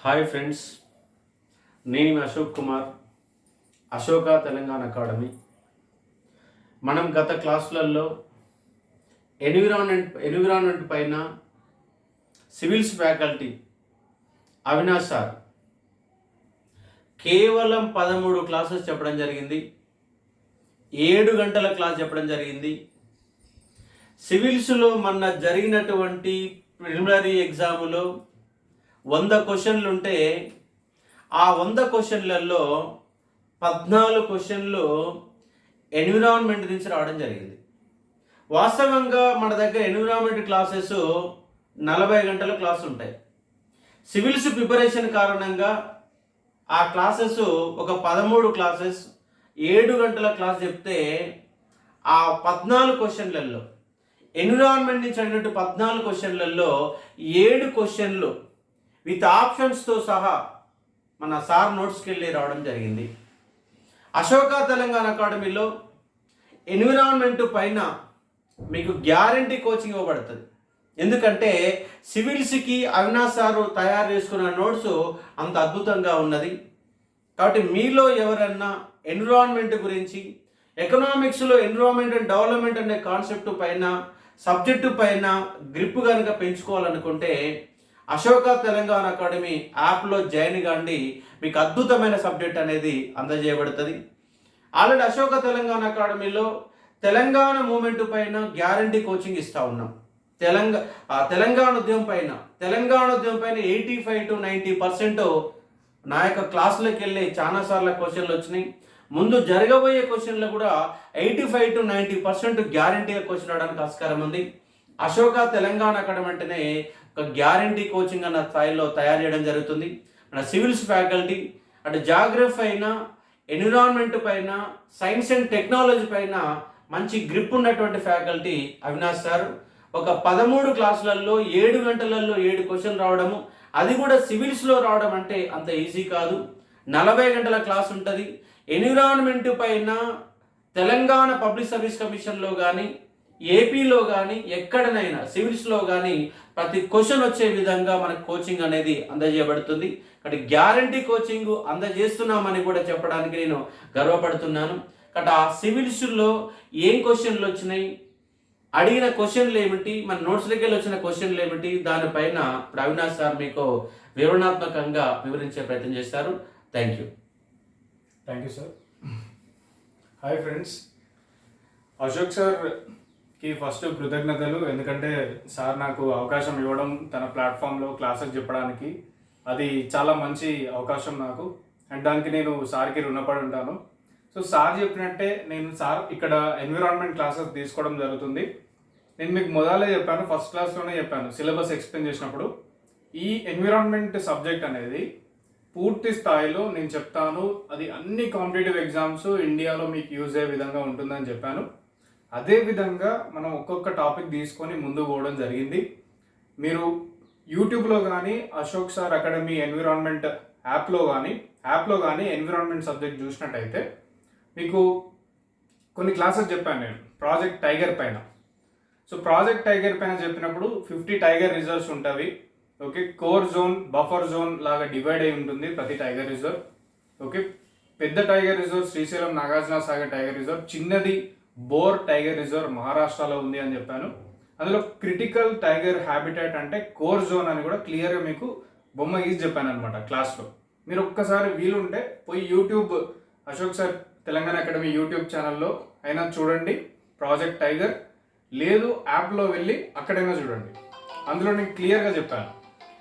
Hi friends, నేను మీ Ashok Kumar, Ashoka Telangana academy. మనం గత క్లాసులలో ఎన్విరాన్మెంట్ పైన సివిల్స్ ఫ్యాకల్టీ అవినాష్ సార్ కేవలం 13 క్లాసెస్ చెప్పడం జరిగింది. 7 గంటల క్లాస్ చెప్పడం జరిగింది. సివిల్స్లో మొన్న జరిగినటువంటి ప్రిలిమినరీ ఎగ్జాములో 100 క్వశ్చన్లు ఉంటే ఆ 100 క్వశ్చన్లలో 14 క్వశ్చన్లు ఎన్విరాన్మెంట్ నుంచి రావడం జరిగింది. వాస్తవంగా మన దగ్గర ఎన్విరాన్మెంట్ క్లాసెస్ 40 గంటల క్లాస్ ఉంటాయి. సివిల్స్ ప్రిపరేషన్ కారణంగా ఆ క్లాసెస్ ఒక 13 క్లాసెస్ 7 గంటల క్లాస్ చెప్తే ఆ 14 క్వశ్చన్లలో ఎన్విరాన్మెంట్ నుంచి అడిగినట్టు 14 క్వశ్చన్లలో 7 క్వశ్చన్లు విత్ ఆప్షన్స్తో సహా మన సార్ నోట్స్కి వెళ్ళి రావడం జరిగింది. అశోక తెలంగాణ అకాడమీలో ఎన్విరాన్మెంట్ పైన మీకు గ్యారంటీ కోచింగ్ ఇవ్వబడుతుంది. ఎందుకంటే సివిల్స్కి అవినాష్ సారు తయారు చేసుకున్న నోట్స్ అంత అద్భుతంగా ఉన్నది. కాబట్టి మీలో ఎవరన్నా ఎన్విరాన్మెంట్ గురించి, ఎకనామిక్స్లో ఎన్విరాన్మెంట్ అండ్ డెవలప్మెంట్ అనే కాన్సెప్ట్ పైన, సబ్జెక్టు పైన గ్రిప్ కనుక పెంచుకోవాలనుకుంటే అశోక తెలంగాణ అకాడమీ యాప్లో జాయిన్ కాండి. మీకు అద్భుతమైన సబ్జెక్ట్ అనేది అందజేయబడుతుంది. ఆల్రెడీ అశోక తెలంగాణ అకాడమీలో తెలంగాణ మూమెంట్ పైన గ్యారంటీ కోచింగ్ ఇస్తూ ఉన్నాం. తెలంగాణ ఉద్యమం పైన 85 to 90% నా యొక్క క్లాసులకు వెళ్ళి చాలాసార్లు క్వశ్చన్లు వచ్చినాయి. ముందు జరగబోయే క్వశ్చన్లు కూడా 85 to 90% గ్యారంటీగా క్వశ్చన్ రావడానికి ఆస్కారం ఉంది. అశోక తెలంగాణ అకాడమీ అంటేనే ఒక గ్యారంటీ కోచింగ్ అన్న స్థాయిలో తయారు చేయడం జరుగుతుంది. మన సివిల్స్ ఫ్యాకల్టీ అంటే జాగ్రఫీ అయినా, ఎన్విరాన్మెంట్ పైన, సైన్స్ అండ్ టెక్నాలజీ పైన మంచి గ్రిప్ ఉన్నటువంటి ఫ్యాకల్టీ అవినాష్ సార్. ఒక 13 క్లాసులలో 7 గంటలలో 7 క్వశ్చన్లు రావడము, అది కూడా సివిల్స్లో రావడం అంటే అంత ఈజీ కాదు. 40 గంటల క్లాస్ ఉంటుంది. ఎన్విరాన్మెంట్ పైన తెలంగాణ పబ్లిక్ సర్వీస్ కమిషన్లో కానీ, ఏపీలో కానీ, ఎక్కడనైనా సివిల్స్లో కానీ ప్రతి క్వశ్చన్ వచ్చే విధంగా మనకు కోచింగ్ అనేది అందజేయబడుతుంది. కాబట్టి గ్యారంటీ కోచింగ్ అందజేస్తున్నామని కూడా చెప్పడానికి నేను గర్వపడుతున్నాను. కాబట్టి ఆ సివిల్స్లో ఏం క్వశ్చన్లు వచ్చినాయి, అడిగిన క్వశ్చన్లు ఏమిటి, మన నోట్స్లోకి వెళ్ళి వచ్చిన క్వశ్చన్లు ఏమిటి, దానిపైన ఇప్పుడు అవినాష్ సార్ మీకు వివరణాత్మకంగా వివరించే ప్రయత్నం చేస్తారు. Thank you sir. Hi friends, Ashok సార్కి ఫస్ట్ కృతజ్ఞతలు. ఎందుకంటే సార్ నాకు అవకాశం ఇవ్వడం తన ప్లాట్ఫామ్లో క్లాసెస్ చెప్పడానికి అది చాలా మంచి అవకాశం నాకు, అండ్ దానికి నేను సార్కి రుణపడి ఉంటాను. సో సార్ చెప్పినట్టే నేను సార్ ఇక్కడ ఎన్విరాన్మెంట్ క్లాసెస్ తీసుకోవడం జరుగుతుంది. నేను మీకు మొదలే చెప్పాను, ఫస్ట్ క్లాస్లోనే చెప్పాను సిలబస్ ఎక్స్ప్లెయిన్ చేసినప్పుడు, ఈ ఎన్విరాన్మెంట్ సబ్జెక్ట్ అనేది పూర్తి స్థాయిలో నేను చెప్తాను, అది అన్ని కాంపిటేటివ్ ఎగ్జామ్స్ ఇండియాలో మీకు యూజ్ అయ్యే విధంగా ఉంటుందని చెప్పాను. అదేవిధంగా మనం ఒక్కొక్క టాపిక్ తీసుకొని ముందు పోవడం జరిగింది. మీరు యూట్యూబ్లో కానీ అశోక్ సార్ అకాడమీ ఎన్విరాన్మెంట్ యాప్లో కానీ ఎన్విరాన్మెంట్ సబ్జెక్ట్ చూసినట్టయితే మీకు కొన్ని క్లాసెస్ చెప్పాను నేను ప్రాజెక్ట్ టైగర్ పైన. సో ప్రాజెక్ట్ టైగర్ పైన చెప్పినప్పుడు 50 టైగర్ రిజర్వ్స్ ఉంటాయి. Okay, core zone, buffer zone లాగా డివైడ్ అయి ఉంటుంది ప్రతి టైగర్ రిజర్వ్. ఓకే, పెద్ద tiger reserve Srisailam Nagarjuna Sagar tiger reserve, చిన్నది బోర్ టైగర్ రిజర్వ్ మహారాష్ట్రలో ఉంది అని చెప్పాను. అందులో క్రిటికల్ టైగర్ హ్యాబిటాట్ అంటే కోర్ జోన్ అని కూడా క్లియర్గా మీకు బొమ్మ గీసి చెప్పాను అనమాట క్లాస్లో. మీరు ఒక్కసారి వీలుంటే పోయి YouTube Ashok sir Telangana academy YouTube ఛానల్లో అయినా చూడండి ప్రాజెక్ట్ టైగర్, లేదు యాప్లో వెళ్ళి అక్కడైనా చూడండి. అందులో నేను క్లియర్గా చెప్పాను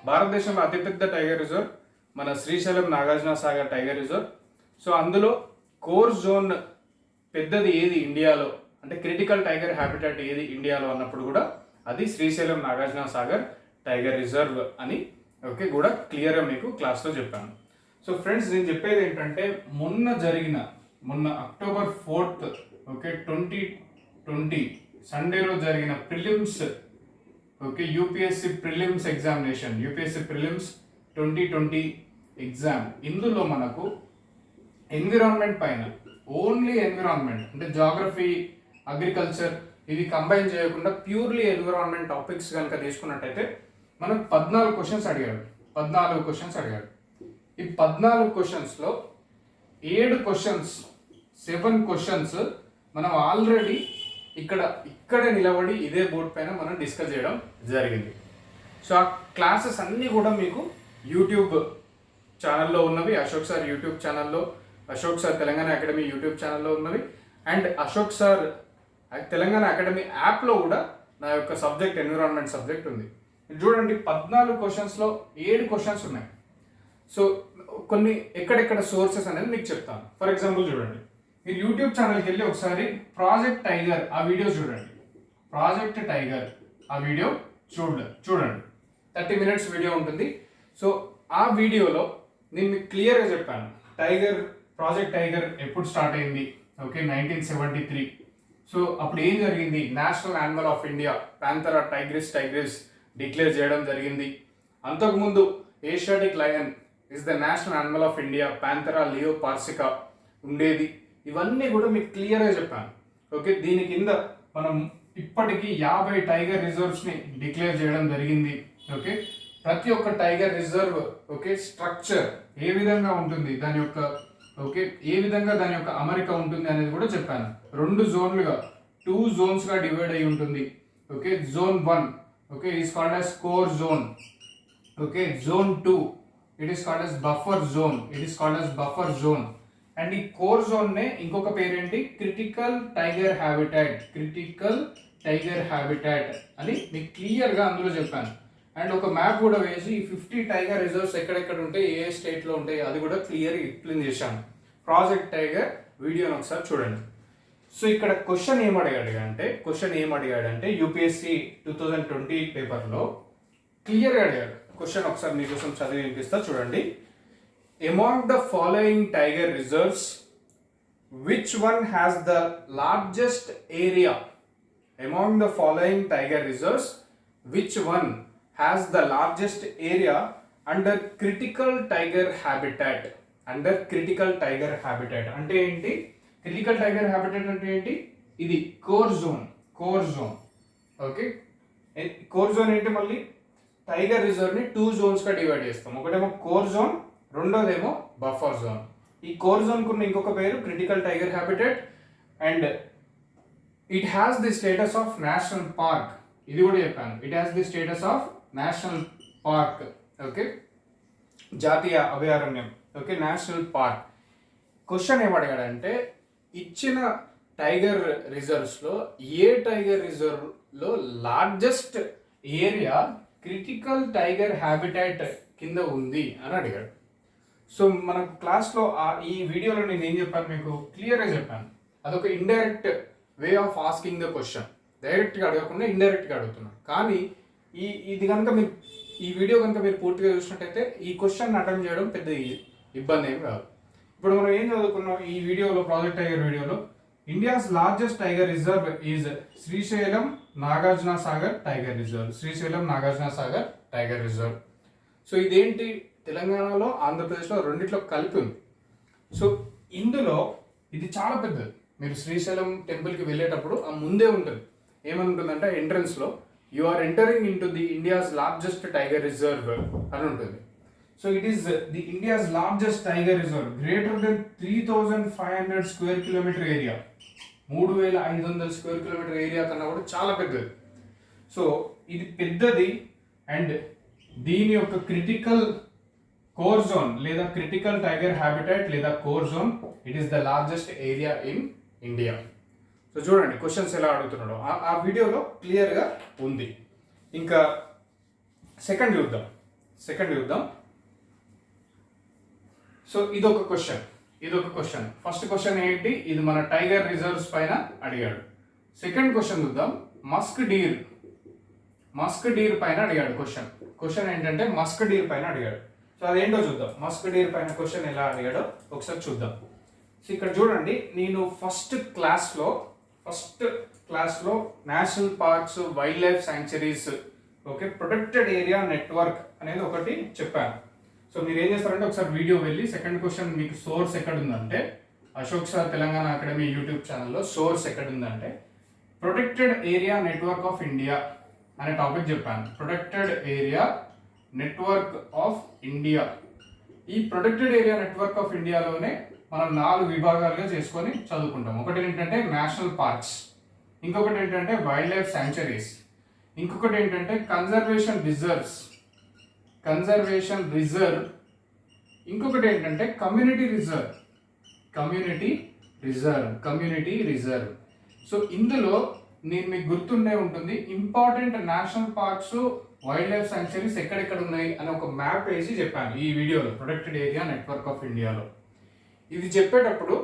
భారతదేశంలో అతిపెద్ద టైగర్ రిజర్వ్ మన Srisailam Nagarjuna Sagar tiger reserve. So అందులో కోర్ జోన్ పెద్దది ఏది ఇండియాలో అంటే క్రిటికల్ టైగర్ హ్యాబిటాట్ ఏది ఇండియాలో అన్నప్పుడు కూడా అది శ్రీశైలం నాగార్జున సాగర్ టైగర్ రిజర్వ్ అని ఓకే కూడా క్లియర్గా మీకు క్లాస్లో చెప్పాను. సో ఫ్రెండ్స్, నేను చెప్పేది ఏంటంటే మొన్న October 4th ఓకే 2020 సండేలో జరిగిన prelims okay UPSC prelims examination, UPSC prelims 2020 exam. ఇందులో మనకు ఎన్విరాన్మెంట్ పైన ఓన్లీ ఎన్విరాన్మెంట్ అంటే జాగ్రఫీ, అగ్రికల్చర్ ఇవి కంబైన్ చేయకుండా ప్యూర్లీ ఎన్విరాన్మెంట్ టాపిక్స్ కనుక తీసుకున్నట్టయితే మనకు 14 క్వశ్చన్స్ అడిగాడు. 14 క్వశ్చన్స్ అడిగాడు. ఈ 14 క్వశ్చన్స్లో 7 క్వశ్చన్స్ 7 క్వశ్చన్స్ మనం ఆల్రెడీ ఇక్కడే నిలబడి ఇదే బోర్డు పైన మనం డిస్కస్ చేయడం జరిగింది. సో ఆ క్లాసెస్ అన్నీ కూడా మీకు యూట్యూబ్ ఛానల్లో ఉన్నవి, అశోక్ సార్ యూట్యూబ్ ఛానల్లో, Ashok sir Telangana academy YouTube ఛానల్లో ఉన్నవి, and Ashok sir Telangana academy యాప్లో కూడా నా యొక్క సబ్జెక్ట్ ఎన్విరాన్మెంట్ సబ్జెక్ట్ ఉంది. చూడండి 14 క్వశ్చన్స్లో 7 క్వశ్చన్స్ ఉన్నాయి. సో కొన్ని ఎక్కడెక్కడ సోర్సెస్ అనేది మీకు చెప్తాను. ఫర్ ఎగ్జాంపుల్ చూడండి, మీరు యూట్యూబ్ ఛానల్కి వెళ్ళి ఒకసారి ప్రాజెక్ట్ టైగర్ ఆ వీడియో చూడండి. ప్రాజెక్ట్ టైగర్ ఆ వీడియో చూడండి 30 minutes వీడియో ఉంటుంది. సో ఆ వీడియోలో నేను మీకు క్లియర్గా చెప్పాను ప్రాజెక్ట్ టైగర్ ఎప్పుడు స్టార్ట్ అయింది. ఓకే, 1973. సో అప్పుడు ఏం జరిగింది, national animal of India panthera tigris declare చేయడం జరిగింది. అంతకుముందు Asiatic lion is the national animal of India, panthera leo persica ఉండేది. ఇవన్నీ కూడా మీకు క్లియర్గా చెప్పాను. ఓకే, దీని కింద మనం ఇప్పటికీ 50 టైగర్ రిజర్వ్స్ని డిక్లేర్ చేయడం జరిగింది. ఓకే, ప్రతి ఒక్క టైగర్ రిజర్వ్ ఓకే స్ట్రక్చర్ ఏ విధంగా ఉంటుంది, దాని యొక్క ఓకే ఏ విధంగా దాని యొక్క అమరిక ఉంటుంది అనేది కూడా చెప్పాను. 2 జోన్లుగా 2 జోన్స్గా డివైడ్ అయి ఉంటుంది. Okay, zone 1 okay is called as core zone. Okay, zone 2 it is called as buffer zone. And ఈ కోర్ జోన్ నే ఇంకొక పేరేంటి, క్రిటికల్ టైగర్ హ్యాబిటాట్ అని మీకు క్లియర్గా అందులో చెప్పాను. అండ్ ఒక మ్యాప్ కూడా వేసి ఈ 50 టైగర్ రిజర్వ్స్ ఎక్కడెక్కడ ఉంటాయి, ఏ స్టేట్లో ఉంటాయి అది కూడా క్లియర్గా ఎక్స్ప్లెయిన్ చేశాను. ప్రాజెక్ట్ టైగర్ వీడియోని ఒకసారి చూడండి. సో ఇక్కడ క్వశ్చన్ ఏం అడిగాడంటే యూపీఎస్సీ 2020 పేపర్లో క్లియర్గా అడిగాడు క్వశ్చన్. ఒకసారి మీకోసం చదివి వినిపిస్తా చూడండి. Among the following tiger reserves, which one has the largest area? Among the following tiger reserves, which one has the largest area under critical tiger habitat? Under critical tiger habitat అంటే ఏంటి, critical tiger habitat అంటే ఏంటి, ఇది core zone. Okay, core zone ఏంటి, మళ్ళీ tiger reserve ని 2 Jones గా divide చేస్తాం. ఒకటేమో కోర్ జోన్, రెండోదేమో బఫర్ జోన్. ఈ కోర్ జోన్ కున్న ఇంకొక పేరు critical tiger habitat. And it has the status of national park. ఇది కూడా చెప్పాను, it has the status of national park. Okay, జాతీయ అభయారణ్యం. Okay, national park. క్వశ్చన్ ఏమడిగాడంటే ఇచ్చిన టైగర్ రిజర్వ్స్లో ఏ టైగర్ రిజర్వ్లో largest area critical tiger habitat కింద ఉంది అని అడిగాడు. సో మన క్లాస్లో ఈ వీడియోలో నేను ఏం చెప్పాను మీకు క్లియర్గా చెప్పాను. అదొక indirect way of asking the question. డైరెక్ట్గా అడగకుండా ఇండైరెక్ట్గా అడుగుతున్నాను. కానీ ఇది కనుక మీరు ఈ వీడియో కనుక మీరు పూర్తిగా చూసినట్టయితే ఈ క్వశ్చన్ అటెంప్ట్ చేయడం పెద్ద ఇబ్బంది ఏం కాదు. ఇప్పుడు మనం ఏం చదువుకున్నాం ఈ వీడియోలో, ప్రాజెక్ట్ టైగర్ వీడియోలో, India's largest tiger reserve is Srisailam Nagarjuna Sagar tiger reserve. So ఇదేంటి, తెలంగాణలో ఆంధ్రప్రదేశ్లో రెండిట్లో కలిపి ఉంది. సో ఇందులో ఇది చాలా పెద్దది. మీరు శ్రీశైలం టెంపుల్కి వెళ్ళేటప్పుడు ఆ ముందే ఉంటుంది, ఏమని ఉంటుందంటే ఎంట్రన్స్లో you are entering into the India's largest tiger reserve అని ఉంటుంది. So it is the India's largest tiger reserve, greater than 3500 square kilometre area. 3500 square kilometre area కన్నా కూడా చాలా పెద్దది. సో ఇది పెద్దది. అండ్ దీని యొక్క క్రిటికల్ కోర్ జోన్ లేదా క్రిటికల్ టైగర్ హ్యాబిటాట్ లేదా core zone, it is the largest area in India. So చూడండి క్వశ్చన్స్ ఎలా అడుగుతున్నాడో ఆ వీడియోలో క్లియర్గా ఉంది. ఇంకా సెకండ్ చూద్దాం. సో ఇదొక క్వశ్చన్. ఫస్ట్ క్వశ్చన్ ఏంటి, ఇది మన టైగర్ రిజర్వ్స్ పైన అడిగాడు. సెకండ్ క్వశ్చన్ చూద్దాం. మస్క్ డీర్ పైన అడిగాడు క్వశ్చన్ ఏంటంటే మస్క్ డీర్ పైన అడిగాడు. సో అదేంటో చూద్దాం. మస్క్ డీర్ పైన క్వశ్చన్ ఎలా అడిగాడో ఒకసారి చూద్దాం. సో ఇక్కడ చూడండి, నేను ఫస్ట్ క్లాస్లో national parks, wild life sanctuaries, okay, protected area network అనేది ఒకటి చెప్పాను. సో మీరు ఏం చేస్తారంటే ఒకసారి వీడియో వెళ్ళి సెకండ్ క్వశ్చన్ మీకు సోర్స్ ఎక్కడ ఉందంటే Ashok sir Telangana academy YouTube ఛానల్లో సోర్స్ ఎక్కడ ఉందంటే protected area network of India అనే టాపిక్ చెప్పాను. Protected area network of India. ఈ ప్రొటెక్టెడ్ ఏరియా నెట్వర్క్ ఆఫ్ ఇండియాలోనే మనం 4 విభాగాలుగా చేసుకొని చదువుకుంటాం. ఒకటి ఏంటంటే నేషనల్ పార్క్స్, ఇంకొకటి ఏంటంటే వైల్డ్ లైఫ్ శాంక్చురీస్, ఇంకొకటి ఏంటంటే కన్జర్వేషన్ రిజర్వ్, ఇంకొకటి ఏంటంటే కమ్యూనిటీ రిజర్వ్. సో ఇందులో నేను మీకు గుర్తుండే ఉంటుంది, important national parks, wild life sanctuaries ఎక్కడెక్కడ ఉన్నాయి అని ఒక మ్యాప్ వేసి చెప్పాను ఈ వీడియోలో, ప్రొటెక్టెడ్ ఏరియా నెట్వర్క్ ఆఫ్ ఇండియాలో. ఇది చెప్పేటప్పుడు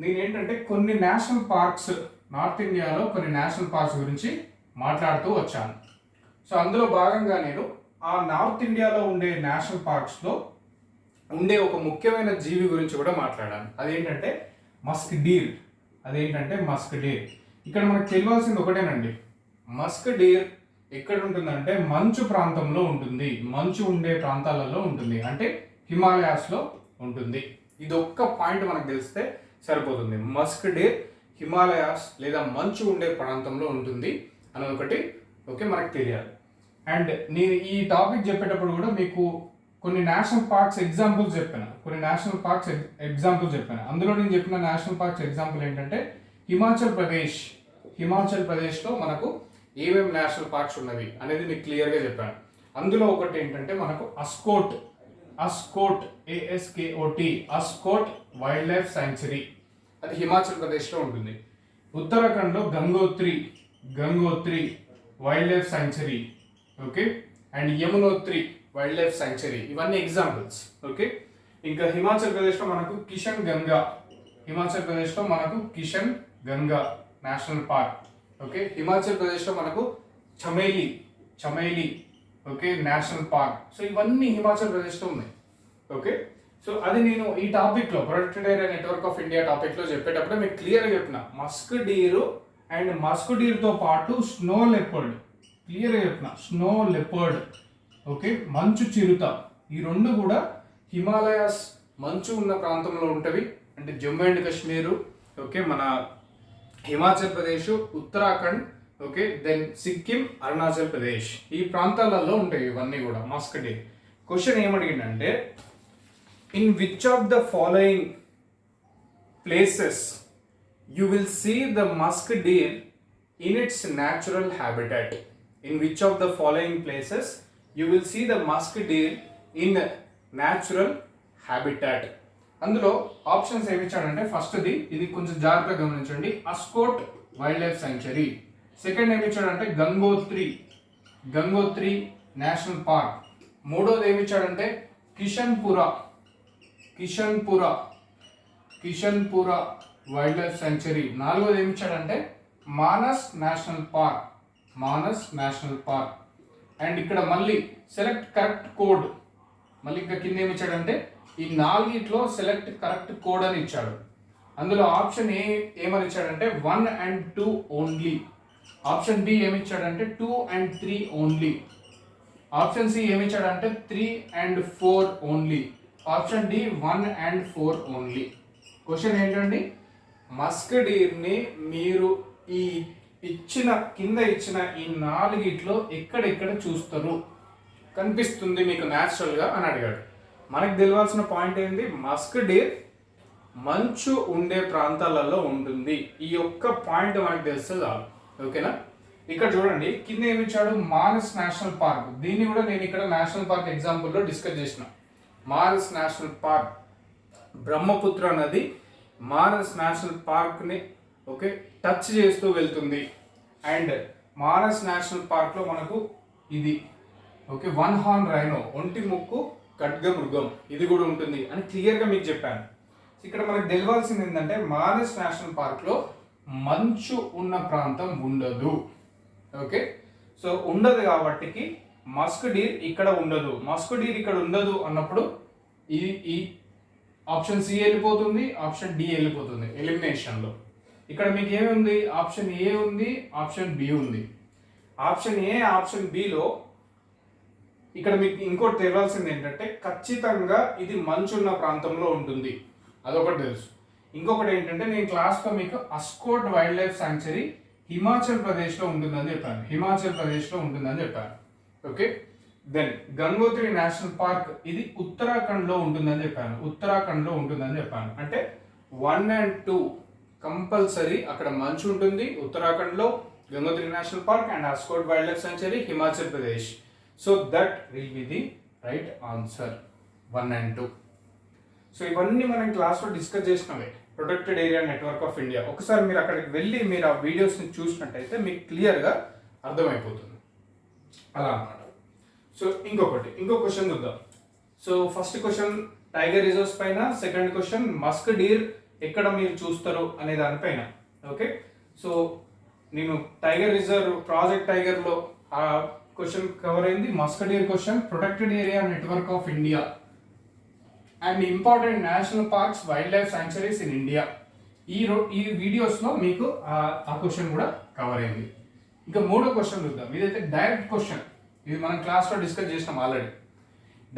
నేనేంటంటే కొన్ని నేషనల్ పార్క్స్, నార్త్ ఇండియాలో కొన్ని నేషనల్ పార్క్స్ గురించి మాట్లాడుతూ వచ్చాను. సో అందులో భాగంగా నేను ఆ నార్త్ ఇండియాలో ఉండే నేషనల్ పార్క్స్లో ఉండే ఒక ముఖ్యమైన జీవి గురించి కూడా మాట్లాడాను. అదేంటంటే మస్క్ డీర్. ఇక్కడ మనకు తెలియాల్సింది ఒకటేనండి, మస్క్ డీర్ ఎక్కడ ఉంటుందంటే మంచు ప్రాంతంలో ఉంటుంది, మంచు ఉండే ప్రాంతాలలో ఉంటుంది, అంటే హిమాలయాస్లో ఉంటుంది. ఇది ఒక్క పాయింట్ మనకు తెలిస్తే సరిపోతుంది. మస్క్ డీర్ హిమాలయాస్ లేదా మంచు ఉండే ప్రాంతంలో ఉంటుంది అని ఒకటి మనకు తెలియాలి. అండ్ నేను ఈ టాపిక్ చెప్పేటప్పుడు కూడా మీకు కొన్ని నేషనల్ పార్క్స్ ఎగ్జాంపుల్స్ చెప్పాను. అందులో నేను చెప్పిన నేషనల్ పార్క్స్ ఎగ్జాంపుల్ ఏంటంటే హిమాచల్ ప్రదేశ్లో మనకు ఏమేమి నేషనల్ పార్క్స్ ఉన్నవి అనేది మీకు క్లియర్గా చెప్పాను. అందులో ఒకటి ఏంటంటే మనకు అస్కోట్ అస్కోట్ వైల్డ్ లైఫ్ శాంక్చురీ, అది హిమాచల్ ప్రదేశ్లో ఉంటుంది. ఉత్తరాఖండ్లో Gangotri wild life sanctuary, and Yamunotri wild life sanctuary, ఇవన్నీ ఎగ్జాంపుల్స్. ఇంకా హిమాచల్ ప్రదేశ్లో మనకు కిషన్ గంగా నేషనల్ పార్క్. హిమాచల్ ప్రదేశ్లో మనకు చమేలి నేషనల్ పార్క్. సో ఇవన్నీ హిమాచల్ ప్రదేశ్లో ఉన్నాయి. సో అది నేను ఈ టాపిక్లో protected area network of India టాపిక్లో చెప్పేటప్పుడు మీకు క్లియర్గా చెప్పిన మస్క్ డీరు అండ్ మస్క్ డీర్తో పాటు స్నో లెపర్డ్, మంచు చిరుత, ఈ రెండు కూడా హిమాలయాస్ మంచు ఉన్న ప్రాంతంలో ఉంటవి. అంటే జమ్మూ అండ్ కాశ్మీరు, మన హిమాచల్ ప్రదేశ్, ఉత్తరాఖండ్, దెన్ సిక్కిం, అరుణాచల్ ప్రదేశ్, ఈ ప్రాంతాలలో ఉంటాయి ఇవన్నీ కూడా మస్క్ డీర్. క్వశ్చన్ ఏమడిగిందంటే, in which of the following places you will see the musk deer in its natural habitat. In which of the following places you will see the musk deer in natural habitat? అందులో options ఏమి ఇచ్చాడంటే, ఫస్ట్ది ఇది కొంచెం జాగ్రత్తగా గమనించండి, అస్కోట్ wild life sanctuary. Second ఏమి ఇచ్చాడంటే గంగోత్రి నేషనల్ పార్క్. మూడోది ఏమి ఇచ్చాడంటే కిషన్పుర వైల్డ్ లైఫ్ శాంక్చురీ. నాలుగోది ఏమి ఇచ్చాడంటే మానస్ నేషనల్ పార్క్. అండ్ ఇక్కడ మళ్ళీ సెలెక్ట్ కరెక్ట్ కోడ్, మళ్ళీ ఇంకా కింద ఏమి ఇచ్చాడంటే ఈ నాలుగిట్లో సెలెక్ట్ కరెక్ట్ కోడ్ అని ఇచ్చాడు. అందులో ఆప్షన్ ఏమని ఇచ్చాడంటే 1 and 2 ఓన్లీ. ఆప్షన్ బి ఏమి ఇచ్చాడంటే 2 and 3 ఓన్లీ. ఆప్షన్ సి ఏమి ఇచ్చాడంటే 3 and 4 only. Option D 1 and 4 only. Question ఏంటండి, మస్క్ డీర్ని మీరు ఈ కింద ఇచ్చిన ఈ నాలుగిట్లో ఎక్కడెక్కడ చూస్తారు, కనిపిస్తుంది మీకు న్యాచురల్గా అని అడిగాడు. మనకు తెలియాల్సిన పాయింట్ ఏంటి, మస్క్ డీర్ మంచు ఉండే ప్రాంతాలలో ఉంటుంది. ఈ ఒక్క పాయింట్ మనకు తెలిస్తే చాలు. ఓకేనా? ఇక్కడ చూడండి కింద ఏమి ఇచ్చాడు, మానస్ నేషనల్ పార్క్. దీన్ని కూడా నేను ఇక్కడ నేషనల్ పార్క్ ఎగ్జాంపుల్లో డిస్కస్ చేసిన. మానస్ నేషనల్ పార్క్, బ్రహ్మపుత్ర నది మానస్ నేషనల్ పార్క్ని టచ్ చేస్తూ వెళ్తుంది. అండ్ మానస్ నేషనల్ పార్క్లో మనకు ఇది 1 హార్న్ రైనో, ఒంటి ముక్కు ఖడ్గ మృగం, ఇది కూడా ఉంటుంది అని క్లియర్గా మీకు చెప్పాను. ఇక్కడ మనకు తెలియాల్సింది ఏంటంటే, మానస్ నేషనల్ పార్క్లో మంచు ఉన్న ప్రాంతం ఉండదు. సో ఉండదు కాబట్టి మస్క్ డీర్ ఇక్కడ ఉండదు. మస్క్ డీర్ ఇక్కడ ఉండదు అన్నప్పుడు ఈ ఆప్షన్ సి వెళ్ళిపోతుంది, ఆప్షన్ డి వెళ్ళిపోతుంది ఎలిమినేషన్లో. ఇక్కడ మీకు ఏముంది, ఆప్షన్ ఏ ఉంది, ఆప్షన్ బి ఉంది. ఆప్షన్ ఏ, ఆప్షన్ బిలో ఇక్కడ మీకు ఇంకోటి తెలియాల్సింది ఏంటంటే, ఖచ్చితంగా ఇది మంచున్న ప్రాంతంలో ఉంటుంది, అదొకటి తెలుసు. ఇంకొకటి ఏంటంటే, నేను క్లాస్లో మీకు అస్కోట్ వైల్డ్ లైఫ్ శాంక్చురీ హిమాచల్ ప్రదేశ్లో ఉంటుందని చెప్పాను. దెన్ గంగోత్రి నేషనల్ పార్క్ ఇది ఉత్తరాఖండ్లో ఉంటుందని చెప్పాను. ఉత్తరాఖండ్లో ఉంటుందని చెప్పాను. అంటే 1 and 2 కంపల్సరీ అక్కడ మంచు ఉంటుంది ఉత్తరాఖండ్లో. Gangotri national park and Askot wild life sanctuary Himachal Pradesh. So that will be the right answer 1 and 2. So ఇవన్నీ మనం క్లాస్లో డిస్కస్ చేసినవే. Protected area network of India. ఒకసారి మీరు అక్కడికి వెళ్ళి మీరు ఆ వీడియోస్ని చూసినట్టయితే మీకు క్లియర్గా అర్థమైపోతుంది. అలా అన్నమాట. సో ఇంకో క్వశ్చన్ చూద్దాం. So first question tiger reserves పైన, సెకండ్ క్వశ్చన్ మస్క్ డీర్ ఎక్కడ మీరు చూస్తారు అనే దానిపైన. ఓకే, సో నేను టైగర్ రిజర్వ్ ప్రాజెక్ట్ టైగర్లో ఆ క్వశ్చన్ కవర్ అయింది. Musk deer question protected area network of India and important national parks wild life sanctuaries in India. ఈ వీడియోస్లో మీకు ఆ క్వశ్చన్ కూడా కవర్ అయింది. ఇంకా మూడో క్వశ్చన్ చూద్దాం. ఇదైతే డైరెక్ట్ క్వశ్చన్, ఇది మనం క్లాస్లో డిస్కస్ చేసినాం already.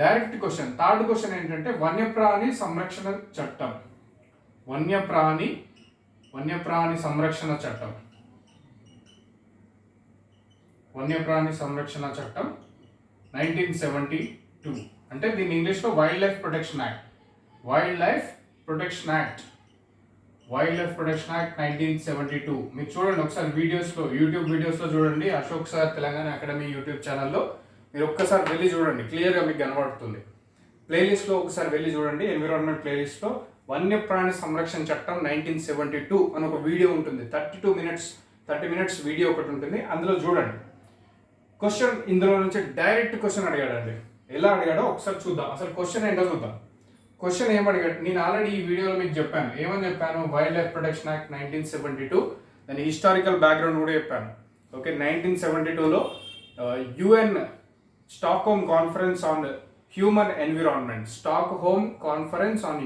Direct question. Third question ఏంటంటే వన్యప్రాణి సంరక్షణ చట్టం. వన్యప్రాణి సంరక్షణ చట్టం. వన్యప్రాణి సంరక్షణ చట్టం 1972. అంటే దీని ఇంగ్లీష్లో wild life protection act. Wild life protection act 1972. మీరు చూడండి ఒకసారి వీడియోస్లో, యూట్యూబ్ వీడియోస్లో చూడండి. Ashok sir Telangana academy YouTube ఛానల్లో మీరు ఒక్కసారి వెళ్ళి చూడండి, క్లియర్గా మీకు కనబడుతుంది. ప్లేలిస్ట్లో ఒకసారి వెళ్ళి చూడండి. ఎన్విరాన్మెంట్ ప్లేలిస్ట్లో వన్యప్రాణి సంరక్షణ చట్టం 1972 అని ఒక వీడియో ఉంటుంది. 30 మినిట్స్ వీడియో ఒకటి ఉంటుంది, అందులో చూడండి. క్వశ్చన్ ఇందులో నుంచి డైరెక్ట్ క్వశ్చన్ అడిగాడండి. ఎలా అడిగాడో ఒకసారి చూద్దాం. అసలు క్వశ్చన్ ఏంటో చూద్దాం. క్వశ్చన్ ఏమడిగాడు, నేను ఆల్రెడీ ఈ వీడియోలో మీకు చెప్పాను. ఏమని చెప్పాను? వైల్డ్ లైఫ్ ప్రొటెక్షన్ యాక్ట్ 1972, దాని హిస్టారికల్ బ్యాక్గ్రౌండ్ కూడా చెప్పాను. ఓకే, 1972లో UN Stockholm conference on human environment, Stockholm conference on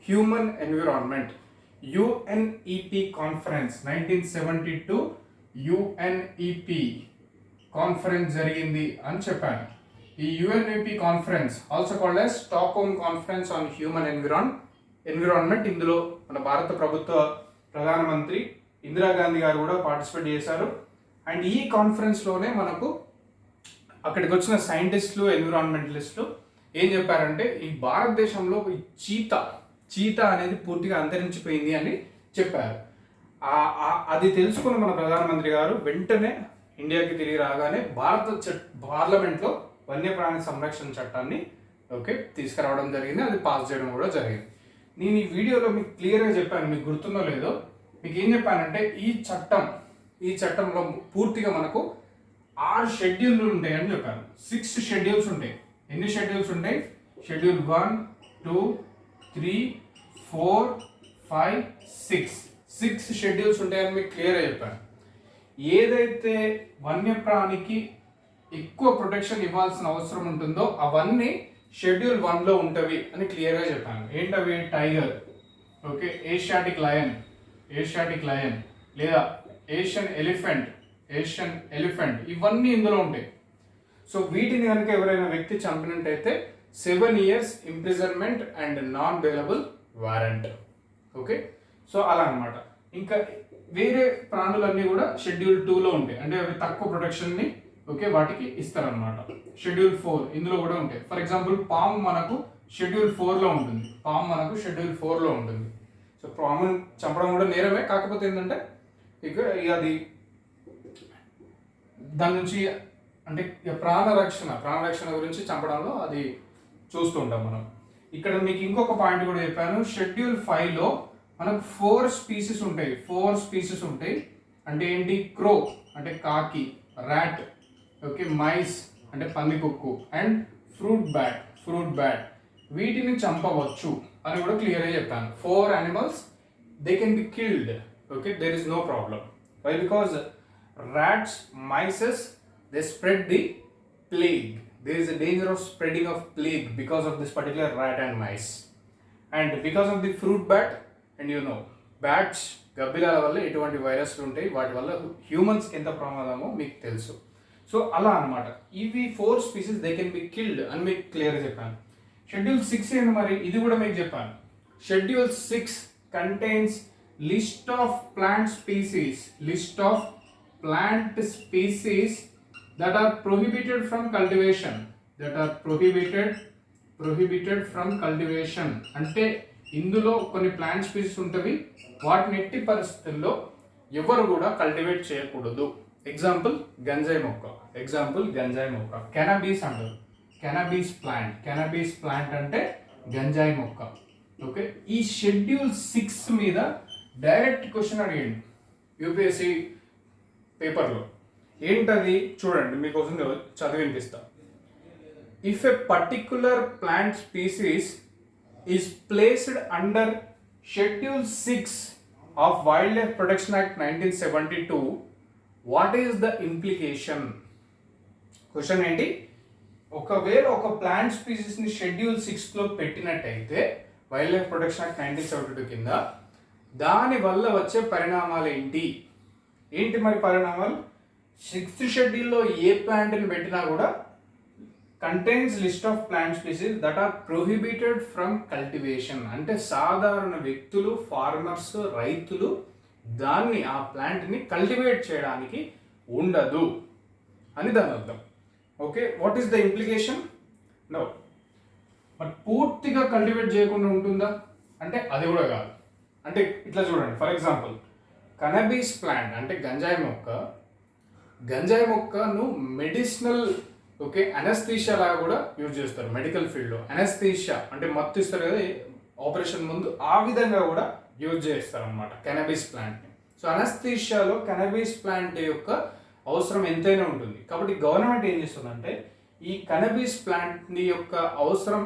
human environment, UNEP conference 1972 UNEP conference జరిగింది అని చెప్పాను. ఈ UNEP conference also called as Stockholm conference on human environment. ఇందులో మన భారత ప్రభుత్వ ప్రధానమంత్రి ఇందిరాగాంధీ గారు కూడా పార్టిసిపేట్ చేశారు. అండ్ ఈ కాన్ఫరెన్స్లోనే మనకు అక్కడికి వచ్చిన సైంటిస్టులు, ఎన్విరాన్మెంటలిస్టులు ఏం చెప్పారంటే ఈ భారతదేశంలో ఈ చీతా అనేది పూర్తిగా అంతరించిపోయింది అని చెప్పారు. అది తెలుసుకున్న మన ప్రధానమంత్రి గారు వెంటనే ఇండియాకి తిరిగి రాగానే పార్లమెంట్లో వన్యప్రాణి సంరక్షణ చట్టాన్ని తీసుకురావడం జరిగింది. అది పాస్ చేయడం కూడా జరిగింది. నేను ఈ వీడియోలో మీకు క్లియర్గా చెప్పాను, మీకు గుర్తుందో లేదో. మీకు ఏం చెప్పానంటే ఈ చట్టంలో పూర్తిగా మనకు 6 షెడ్యూల్లు ఉంటాయి అని చెప్పాను. 6 షెడ్యూల్స్ ఉంటాయి. ఎన్ని షెడ్యూల్స్ ఉంటాయి? షెడ్యూల్ 1, 2, 3, 4, 5, 6 షెడ్యూల్స్ ఉంటాయని మీకు క్లియర్గా చెప్పాను. ఏదైతే వన్యప్రాణికి ఎక్కువ ప్రొటెక్షన్ ఇవ్వాల్సిన అవసరం ఉంటుందో అవన్నీ షెడ్యూల్ 1లో ఉంటవి అని క్లియర్గా చెప్పాను. ఏంటవి? టైగర్, ఓకే, ఏషియాటిక్ లయన్ లేదా ఏషియన్ ఎలిఫెంట్ ఇవన్నీ ఇందులో ఉంటాయి. సో వీటిని కనుక ఎవరైనా వ్యక్తి చంపినట్టయితే 7 years imprisonment and non bailable warrant. Okay, so అలా అనమాట. ఇంకా వేరే ప్రాణులన్నీ కూడా షెడ్యూల్ 2లో ఉంటాయి. అంటే అవి తక్కువ ప్రొటెక్షన్ని వాటికి ఇస్తారనమాట. షెడ్యూల్ 4 ఇందులో కూడా ఉంటాయి. ఫర్ ఎగ్జాంపుల్ పాము మనకు షెడ్యూల్ 4లో ఉంటుంది. సో పాముని చంపడం కూడా నేరమే. కాకపోతే ఏంటంటే ఇక అది దాని నుంచి అంటే ప్రాణరక్షణ గురించి చంపడంలో అది చూస్తూ ఉంటాం మనం. ఇక్కడ మీకు ఇంకొక పాయింట్ కూడా చెప్పాను. షెడ్యూల్ 5లో మనకు 4 స్పీసీస్ ఉంటాయి. అంటే ఏంటి? క్రో అంటే కాకి, ర్యాట్, ఓకే, మైస్ అంటే పందికొక్కు, అండ్ ఫ్రూట్ బ్యాట్ వీటిని చంపవచ్చు అని కూడా క్లియర్గా చెప్పాను. 4 animals they can be killed. Okay, there is no problem. Why? Because rats, mice, they spread the plague. There is a danger of spreading of plague because of this particular rat and mice. And because of the fruit bat, and bats, గబ్బిలాల వల్ల ఎటువంటి వైరస్లు ఉంటాయి, వాటి వల్ల హ్యూమన్స్కి ఎంత ప్రమాదమో మీకు తెలుసు. So అలా అనమాట. ఇవి 4 species they can be killed అని మీకు క్లియర్గా చెప్పాను. షెడ్యూల్ 6 ఏంటి మరి? ఇది కూడా మీకు చెప్పాను. Schedule 6 contains list of plant species that are prohibited from cultivation. That are prohibited from cultivation. అంటే ఇందులో కొన్ని ప్లాంట్ స్పీసీస్ ఉంటవి, వాటిని ఎట్టి పరిస్థితుల్లో ఎవరు కూడా కల్టివేట్ చేయకూడదు. ఎగ్జాంపుల్ గంజాయి మొక్క. కెనబీస్ అంటారు, కెనబీస్ ప్లాంట్ అంటే గంజాయి మొక్క. ఓకే, ఈ షెడ్యూల్ 6 మీద డైరెక్ట్ క్వశ్చన్ అడిగింది యూపీఎస్సి పేపర్లో. ఏంటది చూడండి, మీకోసం చదివి వినిపిస్తా. If a particular plant species is placed under schedule 6 of wild life protection act 1972, what is the implication? Question ఏంటి, ఒకవేళ ఒక ప్లాంట్ స్పీసీస్ని షెడ్యూల్ 6లో పెట్టినట్టయితే వైల్డ్ లైఫ్ ప్రొటెక్షన్ యాక్ట్ 1972 కింద దాని వల్ల వచ్చే పరిణామాలు ఏంటి మరి పరిణామాలు? 6th షెడ్యూల్లో ఏ ప్లాంట్ని పెట్టినా కూడా contains list of plant species that are prohibited from cultivation. అంటే సాధారణ వ్యక్తులు, ఫార్మర్స్, రైతులు దాన్ని ఆ ప్లాంట్ని కల్టివేట్ చేయడానికి ఉండదు అని దాని అర్థం. Okay, what is the implication? No, but పూర్తిగా కల్టివేట్ చేయకుండా ఉంటుందా అంటే అది కూడా కాదు. అంటే ఇట్లా చూడండి, ఫర్ ఎగ్జాంపుల్ కనబీస్ ప్లాంట్ అంటే గంజాయి మొక్కను మెడిసినల్, ఓకే, అనస్థీషియా లాగా కూడా యూజ్ చేస్తారు మెడికల్ ఫీల్డ్లో. అనస్థీషియా అంటే మత్తు ఇస్తారు కదా ఆపరేషన్ ముందు, ఆ విధంగా కూడా యూజ్ చేస్తారు అనమాట కెనబీస్ ప్లాంట్ని. సో అనస్థీషియాలో కెనబీస్ ప్లాంట్ యొక్క అవసరం ఎంతైనా ఉంటుంది. కాబట్టి గవర్నమెంట్ ఏం చేస్తుందంటే ఈ కెనబీస్ ప్లాంట్ యొక్క అవసరం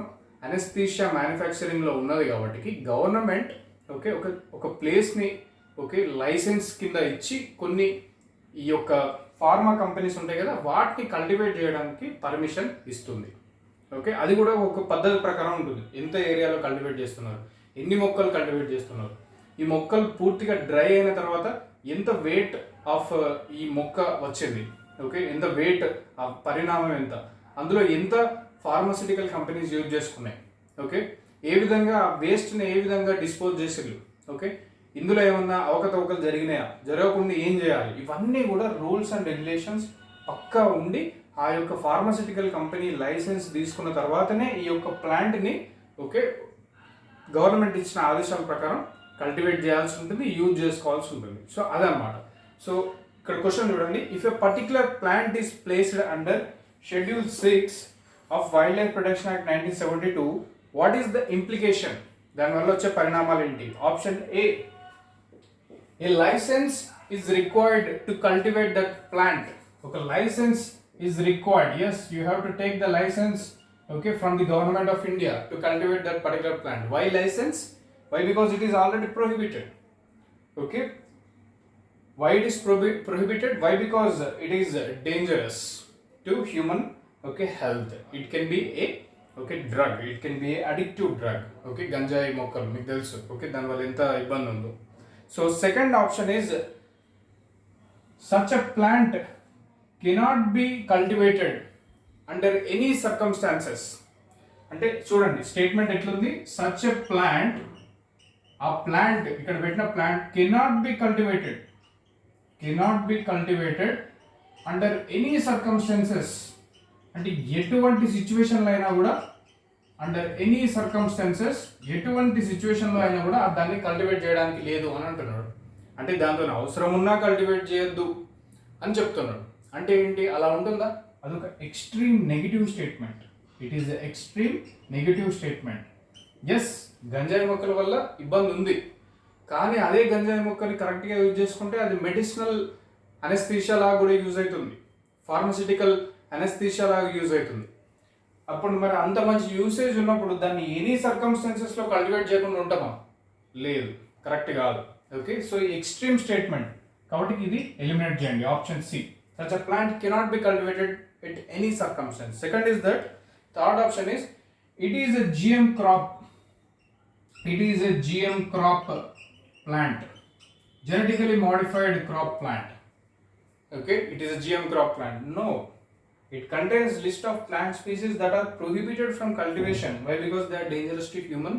అనస్థీషియా మ్యానుఫ్యాక్చరింగ్లో ఉన్నది కాబట్టి గవర్నమెంట్ ఓకే ఒక ప్లేస్ని ఓకే లైసెన్స్ కింద ఇచ్చి కొన్ని ఈ యొక్క ఫార్మా కంపెనీస్ ఉంటాయి కదా వాటిని కల్టివేట్ చేయడానికి పర్మిషన్ ఇస్తుంది. ఓకే, అది కూడా ఒక పద్ధతి ప్రకారం ఉంటుంది. ఎంత ఏరియాలో కల్టివేట్ చేస్తున్నారు, ఎన్ని మొక్కలు కల్టివేట్ చేస్తున్నారు, ఈ మొక్కలు పూర్తిగా డ్రై అయిన తర్వాత ఎంత వెయిట్ ఆఫ్ ఈ మొక్క వచ్చింది, ఓకే, ఎంత వెయిట్ ఆ పరిణామం ఎంత, అందులో ఎంత ఫార్మాసిటికల్ కంపెనీస్ యూజ్ చేసుకున్నాయి, ఓకే, ఏ విధంగా వేస్ట్ని ఏ విధంగా డిస్పోజ్ చేసేది, ఓకే, ఇందులో ఏమన్నా అవకతవకలు జరిగినాయా, జరగకుండా ఏం చేయాలి, ఇవన్నీ కూడా రూల్స్ అండ్ రెగ్యులేషన్స్ పక్కా ఉండి ఆ యొక్క ఫార్మాసిటికల్ కంపెనీ లైసెన్స్ తీసుకున్న తర్వాతనే ఈ యొక్క ప్లాంట్ని ఓకే గవర్నమెంట్ ఇచ్చిన ఆదేశాల ప్రకారం కల్టివేట్ చేయాల్సి ఉంటుంది, యూజ్ చేసుకోవాల్సి ఉంటుంది. సో అదనమాట. సో ఇక్కడ క్వశ్చన్ చూడండి, if a particular plant is placed under schedule 6 of wild life protection act 1972, what is the implication? దానివల్ల వచ్చే పరిణామాలు ఏంటి? Option A, a licence is required to cultivate that plant. ఒక licence is required, yes you have to take the licence okay from the government of India to cultivate that particular plant. Why license? Why? Because it is already prohibited. Okay, why it is prohibited? Why? Because it is dangerous to human okay health. It can be a okay drug, it can be a addictive drug. Okay, ganjai mokkal meeku telusu, okay, dan valla enta ibbandi undo. So second option is such a plant cannot be cultivated under any circumstances. అంటే చూడండి statement ఎట్లుంది, such a plant, ఆ plant ఇక్కడ పెట్టిన plant cannot be cultivated under any circumstances. అంటే ఎటువంటి సిచ్యువేషన్లో అయినా కూడా అండర్ ఎనీ సర్కమ్స్టాన్సెస్ ఎటువంటి సిచ్యువేషన్లో అయినా కూడా దాన్ని కల్టివేట్ చేయడానికి లేదు అని అంటున్నాడు. అంటే దాంతో అవసరం ఉన్నా కల్టివేట్ చేయొద్దు అని చెప్తున్నాడు. అంటే ఏంటి, అలా ఉంటుందా? అదొక extreme negative statement. It is extreme negative statement. Yes, గంజాయి మొక్కల వల్ల ఇబ్బంది ఉంది, కానీ అదే గంజాయి మొక్కని కరెక్ట్గా యూజ్ చేసుకుంటే అది మెడిసినల్ అనస్థీషియా లాగా కూడా యూజ్ అవుతుంది, ఫార్మసిటికల్ అనస్థీషియా లాగా యూజ్ అవుతుంది. అప్పుడు మరి అంత మంచి యూసేజ్ ఉన్నప్పుడు దాన్ని ఎనీ సర్కమ్స్టాన్సెస్లో కల్టివేట్ చేయకుండా ఉంటామా? లేదు, కరెక్ట్ కాదు. ఓకే, సో ఈ ఎక్స్ట్రీమ్ స్టేట్మెంట్ కాబట్టి ఇది ఎలిమినేట్ చేయండి, option C. Such a plant cannot be cultivated at any circumstance. Second is that, third option is, it is a GM crop. It is a GM crop plant. Genetically modified crop plant. Okay, it is a GM crop plant. No, it contains list of plant species that are prohibited from cultivation. Why? Because they are dangerous to human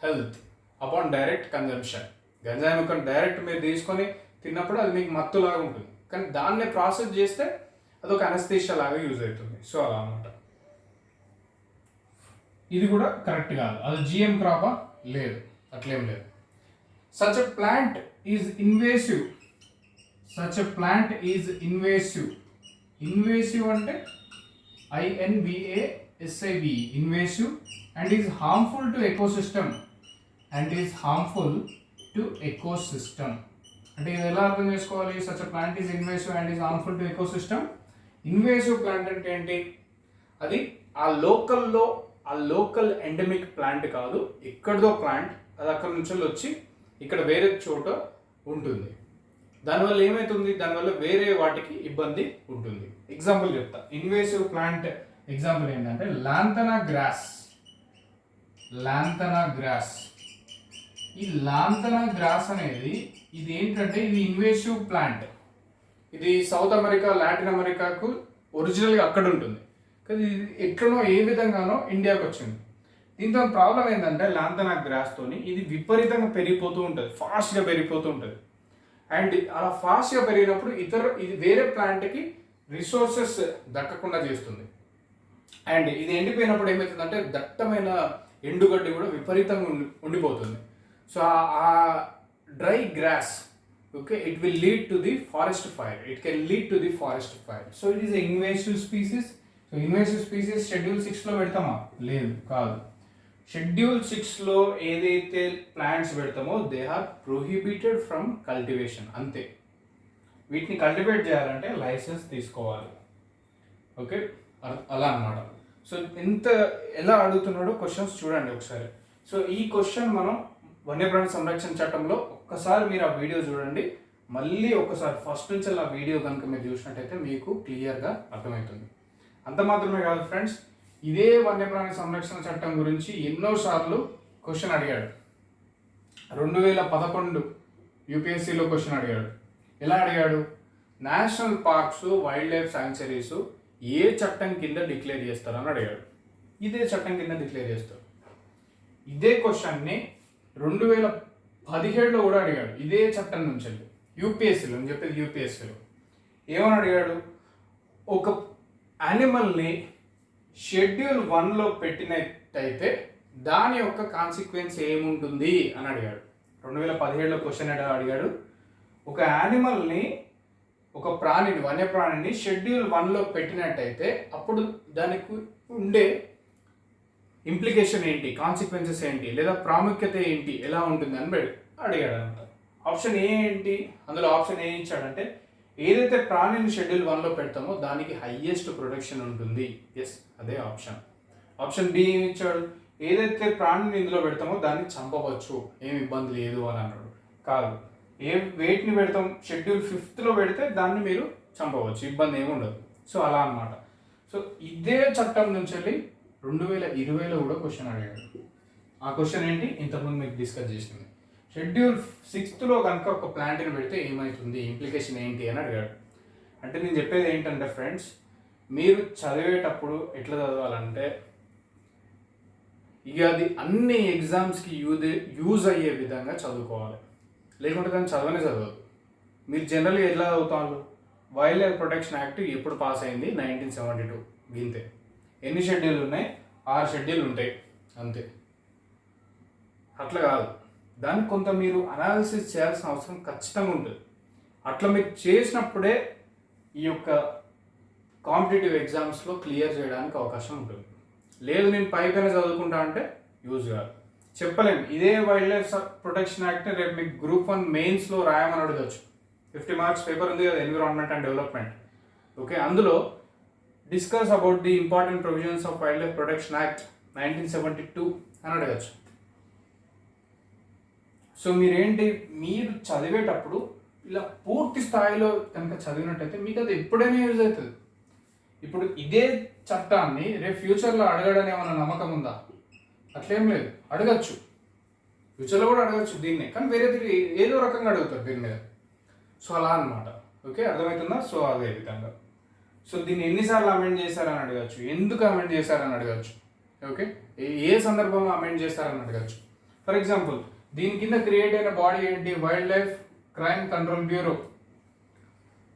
health upon direct consumption. గంజాయి మొక్కను direct మీరు తీసుకొని తిన్నప్పుడు అది మీకు మత్తులాగా ఉంటుంది, కానీ దాన్ని ప్రాసెస్ చేస్తే అదొక అనస్థీషియా లాగా యూజ్ అవుతుంది. సో అలా అనమాట. ఇది కూడా కరెక్ట్ కాదు. అది జిఎం క్రాపా? లేదు, అట్లేం లేదు. Such a plant is invasive. Such a plant is invasive. Invasive అంటే INVASIV, invasive, and is harmful to ecosystem. And is harmful to ecosystem అంటే ఇది ఎలా అర్థం చేసుకోవాలి? Such a plant is invasive and is harmful to ecosystem. Invasive plant అంటే ఏంటి? అది ఆ లోకల్ ఎండమిక్ ప్లాంట్ కాదు, ఎక్కడిదో ప్లాంట్, అది అక్కడ నుంచి వచ్చి ఇక్కడ వేరే చోట ఉంటుంది. దానివల్ల ఏమవుతుంది? దానివల్ల వేరే వాటికి ఇబ్బంది ఉంటుంది. ఎగ్జాంపుల్ చెప్తా. ఇన్వేసివ్ ప్లాంట్ ఎగ్జాంపుల్ ఏంటంటే లాంతనా గ్రాస్. లాంతనా గ్రాస్, ఈ లాంతనా గ్రాస్ అనేది ఇది ఏంటంటే ఇది ఇన్వేసివ్ ప్లాంట్. ఇది సౌత్ అమెరికా, లాటిన్ అమెరికాకు ఒరిజినల్గా అక్కడ ఉంటుంది, కానీ ఇది ఎట్లనో ఏ విధంగానో ఇండియాకి వచ్చింది. దీంతో ప్రాబ్లం ఏంటంటే లాంతనా గ్రాస్తోని ఇది విపరీతంగా పెరిగిపోతూ ఉంటుంది, ఫాస్ట్గా పెరిగిపోతూ ఉంటుంది. అండ్ అలా ఫాస్ట్గా పెరిగినప్పుడు ఇది వేరే ప్లాంట్కి రిసోర్సెస్ దక్కకుండా చేస్తుంది. అండ్ ఇది ఎండిపోయినప్పుడు ఏమవుతుందంటే దట్టమైన ఎండుగడ్డి కూడా విపరీతంగా ఉండిపోతుంది. సో ఆ dry grass, okay, it will lead to the forest fire. It can lead to the forest fire. So it is invasive species. So invasive species schedule 6లో పెడతామా? లేదు, కాదు. షెడ్యూల్ 6లో ఏదైతే ప్లాంట్స్ పెడతామో they are prohibited from cultivation, అంతే. వీటిని cultivate చేయాలంటే లైసెన్స్ తీసుకోవాలి. ఓకే, అలా అన్నమాట. సో ఎలా అడుగుతున్నాడో క్వశ్చన్స్ చూడండి ఒకసారి. సో ఈ క్వశ్చన్ మనం వన్యప్రాణి సంరక్షణ చట్టంలో ఒక్కసారి మీరు ఆ వీడియో చూడండి, మళ్ళీ ఒకసారి ఫస్ట్ నుంచి ఆ వీడియో కనుక మీరు చూసినట్టయితే మీకు క్లియర్గా అర్థమవుతుంది. అంత మాత్రమే కాదు ఫ్రెండ్స్, ఇదే వన్యప్రాణి సంరక్షణ చట్టం గురించి ఎన్నోసార్లు క్వశ్చన్ అడిగాడు. 2011 యూపీఎస్సీలో క్వశ్చన్ అడిగాడు. ఎలా అడిగాడు? National parks, wild life sanctuaries ఏ చట్టం కింద డిక్లేర్ చేస్తారని అడిగాడు. ఇదే చట్టం కింద డిక్లేర్ చేస్తారు. ఇదే క్వశ్చన్ని 2017లో కూడా అడిగాడు, ఇదే చట్టం నుంచి. యూపీఎస్సీలో, నేను చెప్పేది యూపీఎస్సీలో. ఏమని అడిగాడు? ఒక యానిమల్ని షెడ్యూల్ 1లో పెట్టినట్టయితే దాని యొక్క కాన్సిక్వెన్స్ ఏముంటుంది అని అడిగాడు. 2017లో క్వశ్చన్ అడిగాడు. ఒక యానిమల్ని, ఒక ప్రాణిని, వన్యప్రాణిని షెడ్యూల్ 1లో పెట్టినట్టయితే అప్పుడు దానికి ఉండే ఇంప్లికేషన్ ఏంటి, కాన్సిక్వెన్సెస్ ఏంటి, లేదా ప్రాముఖ్యత ఏంటి, ఎలా ఉంటుంది అని అడిగాడు అనమాట. ఆప్షన్ ఏ ఏంటి? అందులో ఆప్షన్ ఏ ఇచ్చాడంటే ఏదైతే ప్రాణిని షెడ్యూల్ 1లో పెడతామో దానికి హైయెస్ట్ ప్రొటెక్షన్ ఉంటుంది. ఎస్, అదే ఆప్షన్. ఆప్షన్ బి ఏమి ఇచ్చాడు? ఏదైతే ప్రాణిని ఇందులో పెడతామో దాన్ని చంపవచ్చు, ఏమి ఇబ్బంది లేదు అని అన్నాడు. కాదు, వేటిని పెడతాం? షెడ్యూల్ 5లో పెడితే దాన్ని మీరు చంపవచ్చు, ఇబ్బంది ఏమి ఉండదు. సో అలా అన్నమాట. సో ఇదే చట్టం నుంచి వెళ్ళి 2020లో కూడా క్వశ్చన్ అడిగాడు. ఆ క్వశ్చన్ ఏంటి? ఇంతకుముందు మీకు డిస్కస్ చేసింది. షెడ్యూల్ 6లో కనుక ఒక ప్లాంట్ని పెడితే ఏమవుతుంది, ఇంప్లికేషన్ ఏంటి అని అడిగాడు. అంటే నేను చెప్పేది ఏంటంటే ఫ్రెండ్స్, మీరు చదివేటప్పుడు ఎట్లా చదవాలంటే ఇక అది అన్ని ఎగ్జామ్స్కి యూజ్ అయ్యే విధంగా చదువుకోవాలి, లేకుంటే దాన్ని చదవదు. మీరు జనరల్గా ఎట్లా చదువుతారు? వైల్డ్ లైఫ్ ప్రొటెక్షన్ యాక్ట్ ఎప్పుడు పాస్ అయింది? 1972. గింతే. ఎన్ని షెడ్యూల్ ఉన్నాయి? 6 షెడ్యూల్ ఉంటాయి, అంతే. అట్లా కాదు, దాన్ని కొంత మీరు అనాలిసిస్ చేయాల్సిన అవసరం ఖచ్చితంగా ఉంటుంది. అట్లా మీరు చేసినప్పుడే ఈ యొక్క కాంపిటేటివ్ ఎగ్జామ్స్లో క్లియర్ చేయడానికి అవకాశం ఉంటుంది. లేదు నేను పైకనే చదువుకుంటా అంటే యూజ్ కాదు, చెప్పలేము. ఇదే వైల్డ్ లైఫ్ ప్రొటెక్షన్ యాక్ట్ రేపు మీకు గ్రూప్ 1 మెయిన్స్లో రాయమని అడగచ్చు. 50 మార్క్స్ పేపర్ ఉంది కదా, ఎన్విరాన్మెంట్ అండ్ డెవలప్మెంట్. ఓకే, అందులో discuss about the important provisions of wild life protection act 1972 అని అడగచ్చు. సో మీరు చదివేటప్పుడు ఇలా పూర్తి స్థాయిలో కనుక చదివినట్టయితే మీకు అది ఎప్పుడైనా యూజ్ అవుతుంది. ఇప్పుడు ఇదే చట్టాన్ని రేపు ఫ్యూచర్లో అడగడని ఏమైనా నమ్మకం ఉందా? అట్లేం లేదు, అడగచ్చు, ఫ్యూచర్లో కూడా అడగచ్చు దీన్ని, కానీ వేరే ఏదో రకంగా అడుగుతారు దీని మీద. సో అలా అనమాట. ఓకే, అర్థమవుతుందా? సో అదే విధంగా. సో దీన్ని ఎన్నిసార్లు అమెండ్ చేశారని అడగచ్చు, ఎందుకు అమెండ్ చేశారని అడగచ్చు. ఓకే, ఏ సందర్భంలో అమెండ్ చేశారని అడగచ్చు. ఫర్ ఎగ్జాంపుల్, దీని కింద క్రియేట్ అయిన బాడీ ఏంటి? Wild life crime control bureau.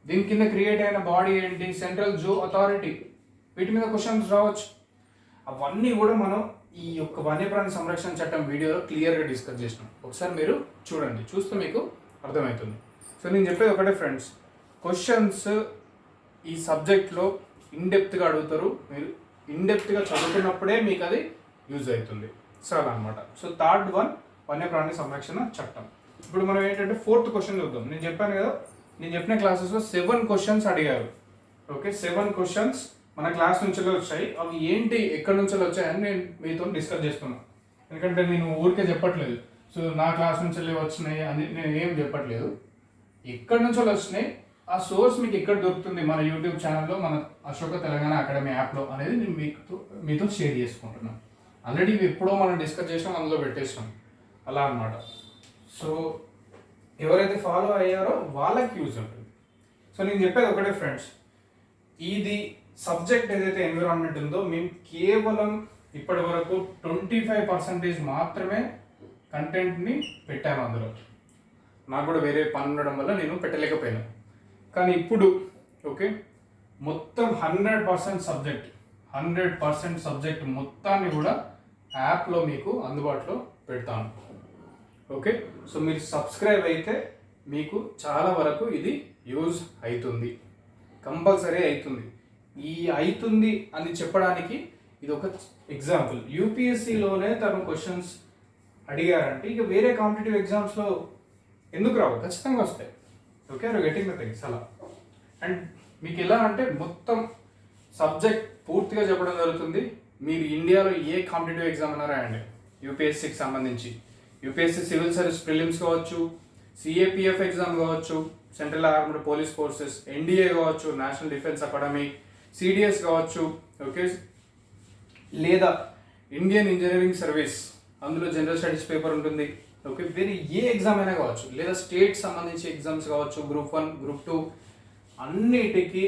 దీని కింద క్రియేట్ అయిన బాడీ ఏంటి? Central zoo authority. వీటి మీద క్వశ్చన్స్ రావచ్చు. అవన్నీ కూడా మనం ఈ యొక్క వన్యప్రాణి సంరక్షణ చట్టం వీడియోలో క్లియర్గా డిస్కస్ చేసినాం. ఒకసారి మీరు చూడండి, చూస్తే మీకు అర్థమవుతుంది. సో నేను చెప్పేది ఒకటే ఫ్రెండ్స్, క్వశ్చన్స్ ఈ సబ్జెక్ట్లో ఇన్డెప్త్గా అడుగుతారు. మీరు ఇన్డెప్త్గా చదువుతున్నప్పుడే మీకు అది యూజ్ అవుతుంది. సో అలా అనమాట. సో థర్డ్ వన్ వన్యప్రాణి సంరక్షణ చట్టం. ఇప్పుడు మనం ఏంటంటే 4th క్వశ్చన్ చూద్దాం. నేను చెప్పాను కదా, నేను చెప్పిన క్లాసెస్లో 7 క్వశ్చన్స్ అడిగారు. ఓకే, 7 క్వశ్చన్స్ మన క్లాస్ నుంచి వచ్చాయి. అవి ఏంటి, ఎక్కడి నుంచి వచ్చాయని నేను మీతో డిస్కస్ చేస్తున్నాను. ఎందుకంటే నేను ఊరికే చెప్పట్లేదు, సో నా క్లాస్ నుంచి వచ్చినాయి అని నేను ఏం చెప్పట్లేదు. ఎక్కడి నుంచి వచ్చినాయి, ఆ సోర్స్ మీకు ఎక్కడ దొరుకుతుంది, మన యూట్యూబ్ ఛానల్లో, మన అశోక తెలంగాణ అకాడమీ యాప్లో అనేది నేను మీతో షేర్ చేసుకుంటున్నాను. ఆల్రెడీ ఇవి ఎప్పుడో మనం డిస్కస్ చేసాం, అందులో పెట్టేసాం అలా అన్నమాట. సో ఎవరైతే ఫాలో అయ్యారో వాళ్ళకి యూజ్ ఉంటుంది. సో నేను చెప్పేది ఒకటే ఫ్రెండ్స్, ఇది సబ్జెక్ట్ ఏదైతే ఎన్విరాన్మెంట్ ఉందో మేము కేవలం ఇప్పటి వరకు 25% మాత్రమే కంటెంట్ని పెట్టాను అందులో. నాకు కూడా వేరే పని ఉండడం వల్ల నేను పెట్టలేకపోయాను. కానీ ఇప్పుడు ఓకే, మొత్తం 100% సబ్జెక్ట్ మొత్తాన్ని కూడా యాప్లో మీకు అందుబాటులో పెడతాను. ఓకే, సో మీరు సబ్స్క్రైబ్ అయితే మీకు చాలా వరకు ఇది యూజ్ అవుతుంది, కంపల్సరీ అవుతుంది. ఈ అవుతుంది అని చెప్పడానికి ఇది ఒక ఎగ్జాంపుల్. యూపీఎస్సీలోనే తను క్వశ్చన్స్ అడిగారంటే ఇక వేరే కాంపిటేటివ్ ఎగ్జామ్స్లో ఎందుకు రావు, ఖచ్చితంగా వస్తాయి. Okay, are getting the things అలా. అండ్ మీకు ఎలా అంటే మొత్తం సబ్జెక్ట్ పూర్తిగా చెప్పడం జరుగుతుంది. మీరు ఇండియాలో ఏ కాంపిటేటివ్ ఎగ్జామ్ అన్నా రాయండి, యూపీఎస్సీకి సంబంధించి, యూపీఎస్సీ సివిల్ సర్వీస్ ప్రిలిమ్స్ కావచ్చు, సిఏపిఎఫ్ ఎగ్జామ్ కావచ్చు, central armed police forces, NDA కావచ్చు, నేషనల్ డిఫెన్స్ అకాడమీ, సిడిఎస్ కావచ్చు, ఓకే, లేదా ఇండియన్ ఇంజనీరింగ్ సర్వీస్, అందులో జనరల్ స్టడీస్ పేపర్ ఉంటుంది. ఓకే, వేరే ఏ ఎగ్జామ్ అయినా కావచ్చు, లేదా స్టేట్ సంబంధించి ఎగ్జామ్స్ కావచ్చు, గ్రూప్ 1, గ్రూప్ 2, అన్నిటికీ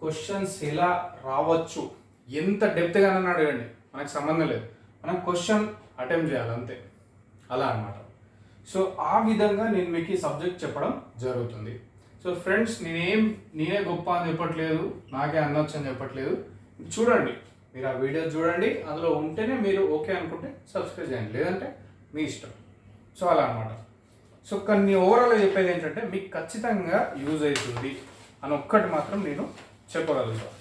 క్వశ్చన్స్ ఎలా రావచ్చు, ఎంత డెప్త్గానైనా అడగండి, మనకు సంబంధం లేదు. మనం క్వశ్చన్ అటెంప్ట్ చేయాలి అంతే, అలా అన్నమాట. సో ఆ విధంగా నేను మీకు ఈ సబ్జెక్ట్ చెప్పడం జరుగుతుంది. సో ఫ్రెండ్స్, నేనే గొప్ప అని చెప్పట్లేదు, నాకే అందొచ్చు అని చెప్పట్లేదు. చూడండి, మీరు ఆ వీడియో చూడండి, అందులో ఉంటేనే మీరు ఓకే అనుకుంటే సబ్స్క్రైబ్ చేయండి, లేదంటే మీ ఇష్టం. సో అలా అన్నమాట. సో కొన్ని ఓవరాల్గా చెప్పేది ఏంటంటే మీకు ఖచ్చితంగా యూజ్ అవుతుంది అని ఒక్కటి మాత్రం నేను చెప్పగలుగుతాను.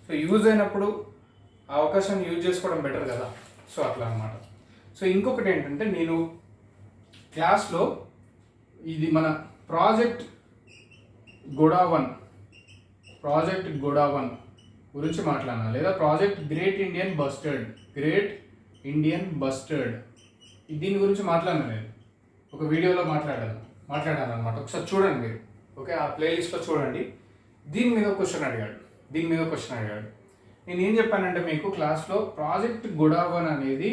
సో యూజ్ అయినప్పుడు ఆ అవకాశాన్ని యూజ్ చేసుకోవడం బెటర్ కదా. సో అట్లా అన్నమాట. సో ఇంకొకటి ఏంటంటే, నేను క్లాస్లో ఇది మన ప్రాజెక్ట్ గోడావన్ గురించి మాట్లాడినా, లేదా ప్రాజెక్ట్ గ్రేట్ ఇండియన్ బస్టర్డ్ దీని గురించి మాట్లాడినా. నేను ఒక వీడియోలో మాట్లాడాను అనమాట. ఒకసారి చూడండి మీరు. ఓకే, ఆ ప్లేలిస్ట్లో చూడండి. దీని మీద క్వశ్చన్ అడిగాడు. నేను ఏం చెప్పానంటే మీకు క్లాస్లో ప్రాజెక్ట్ గోడావన్ అనేది,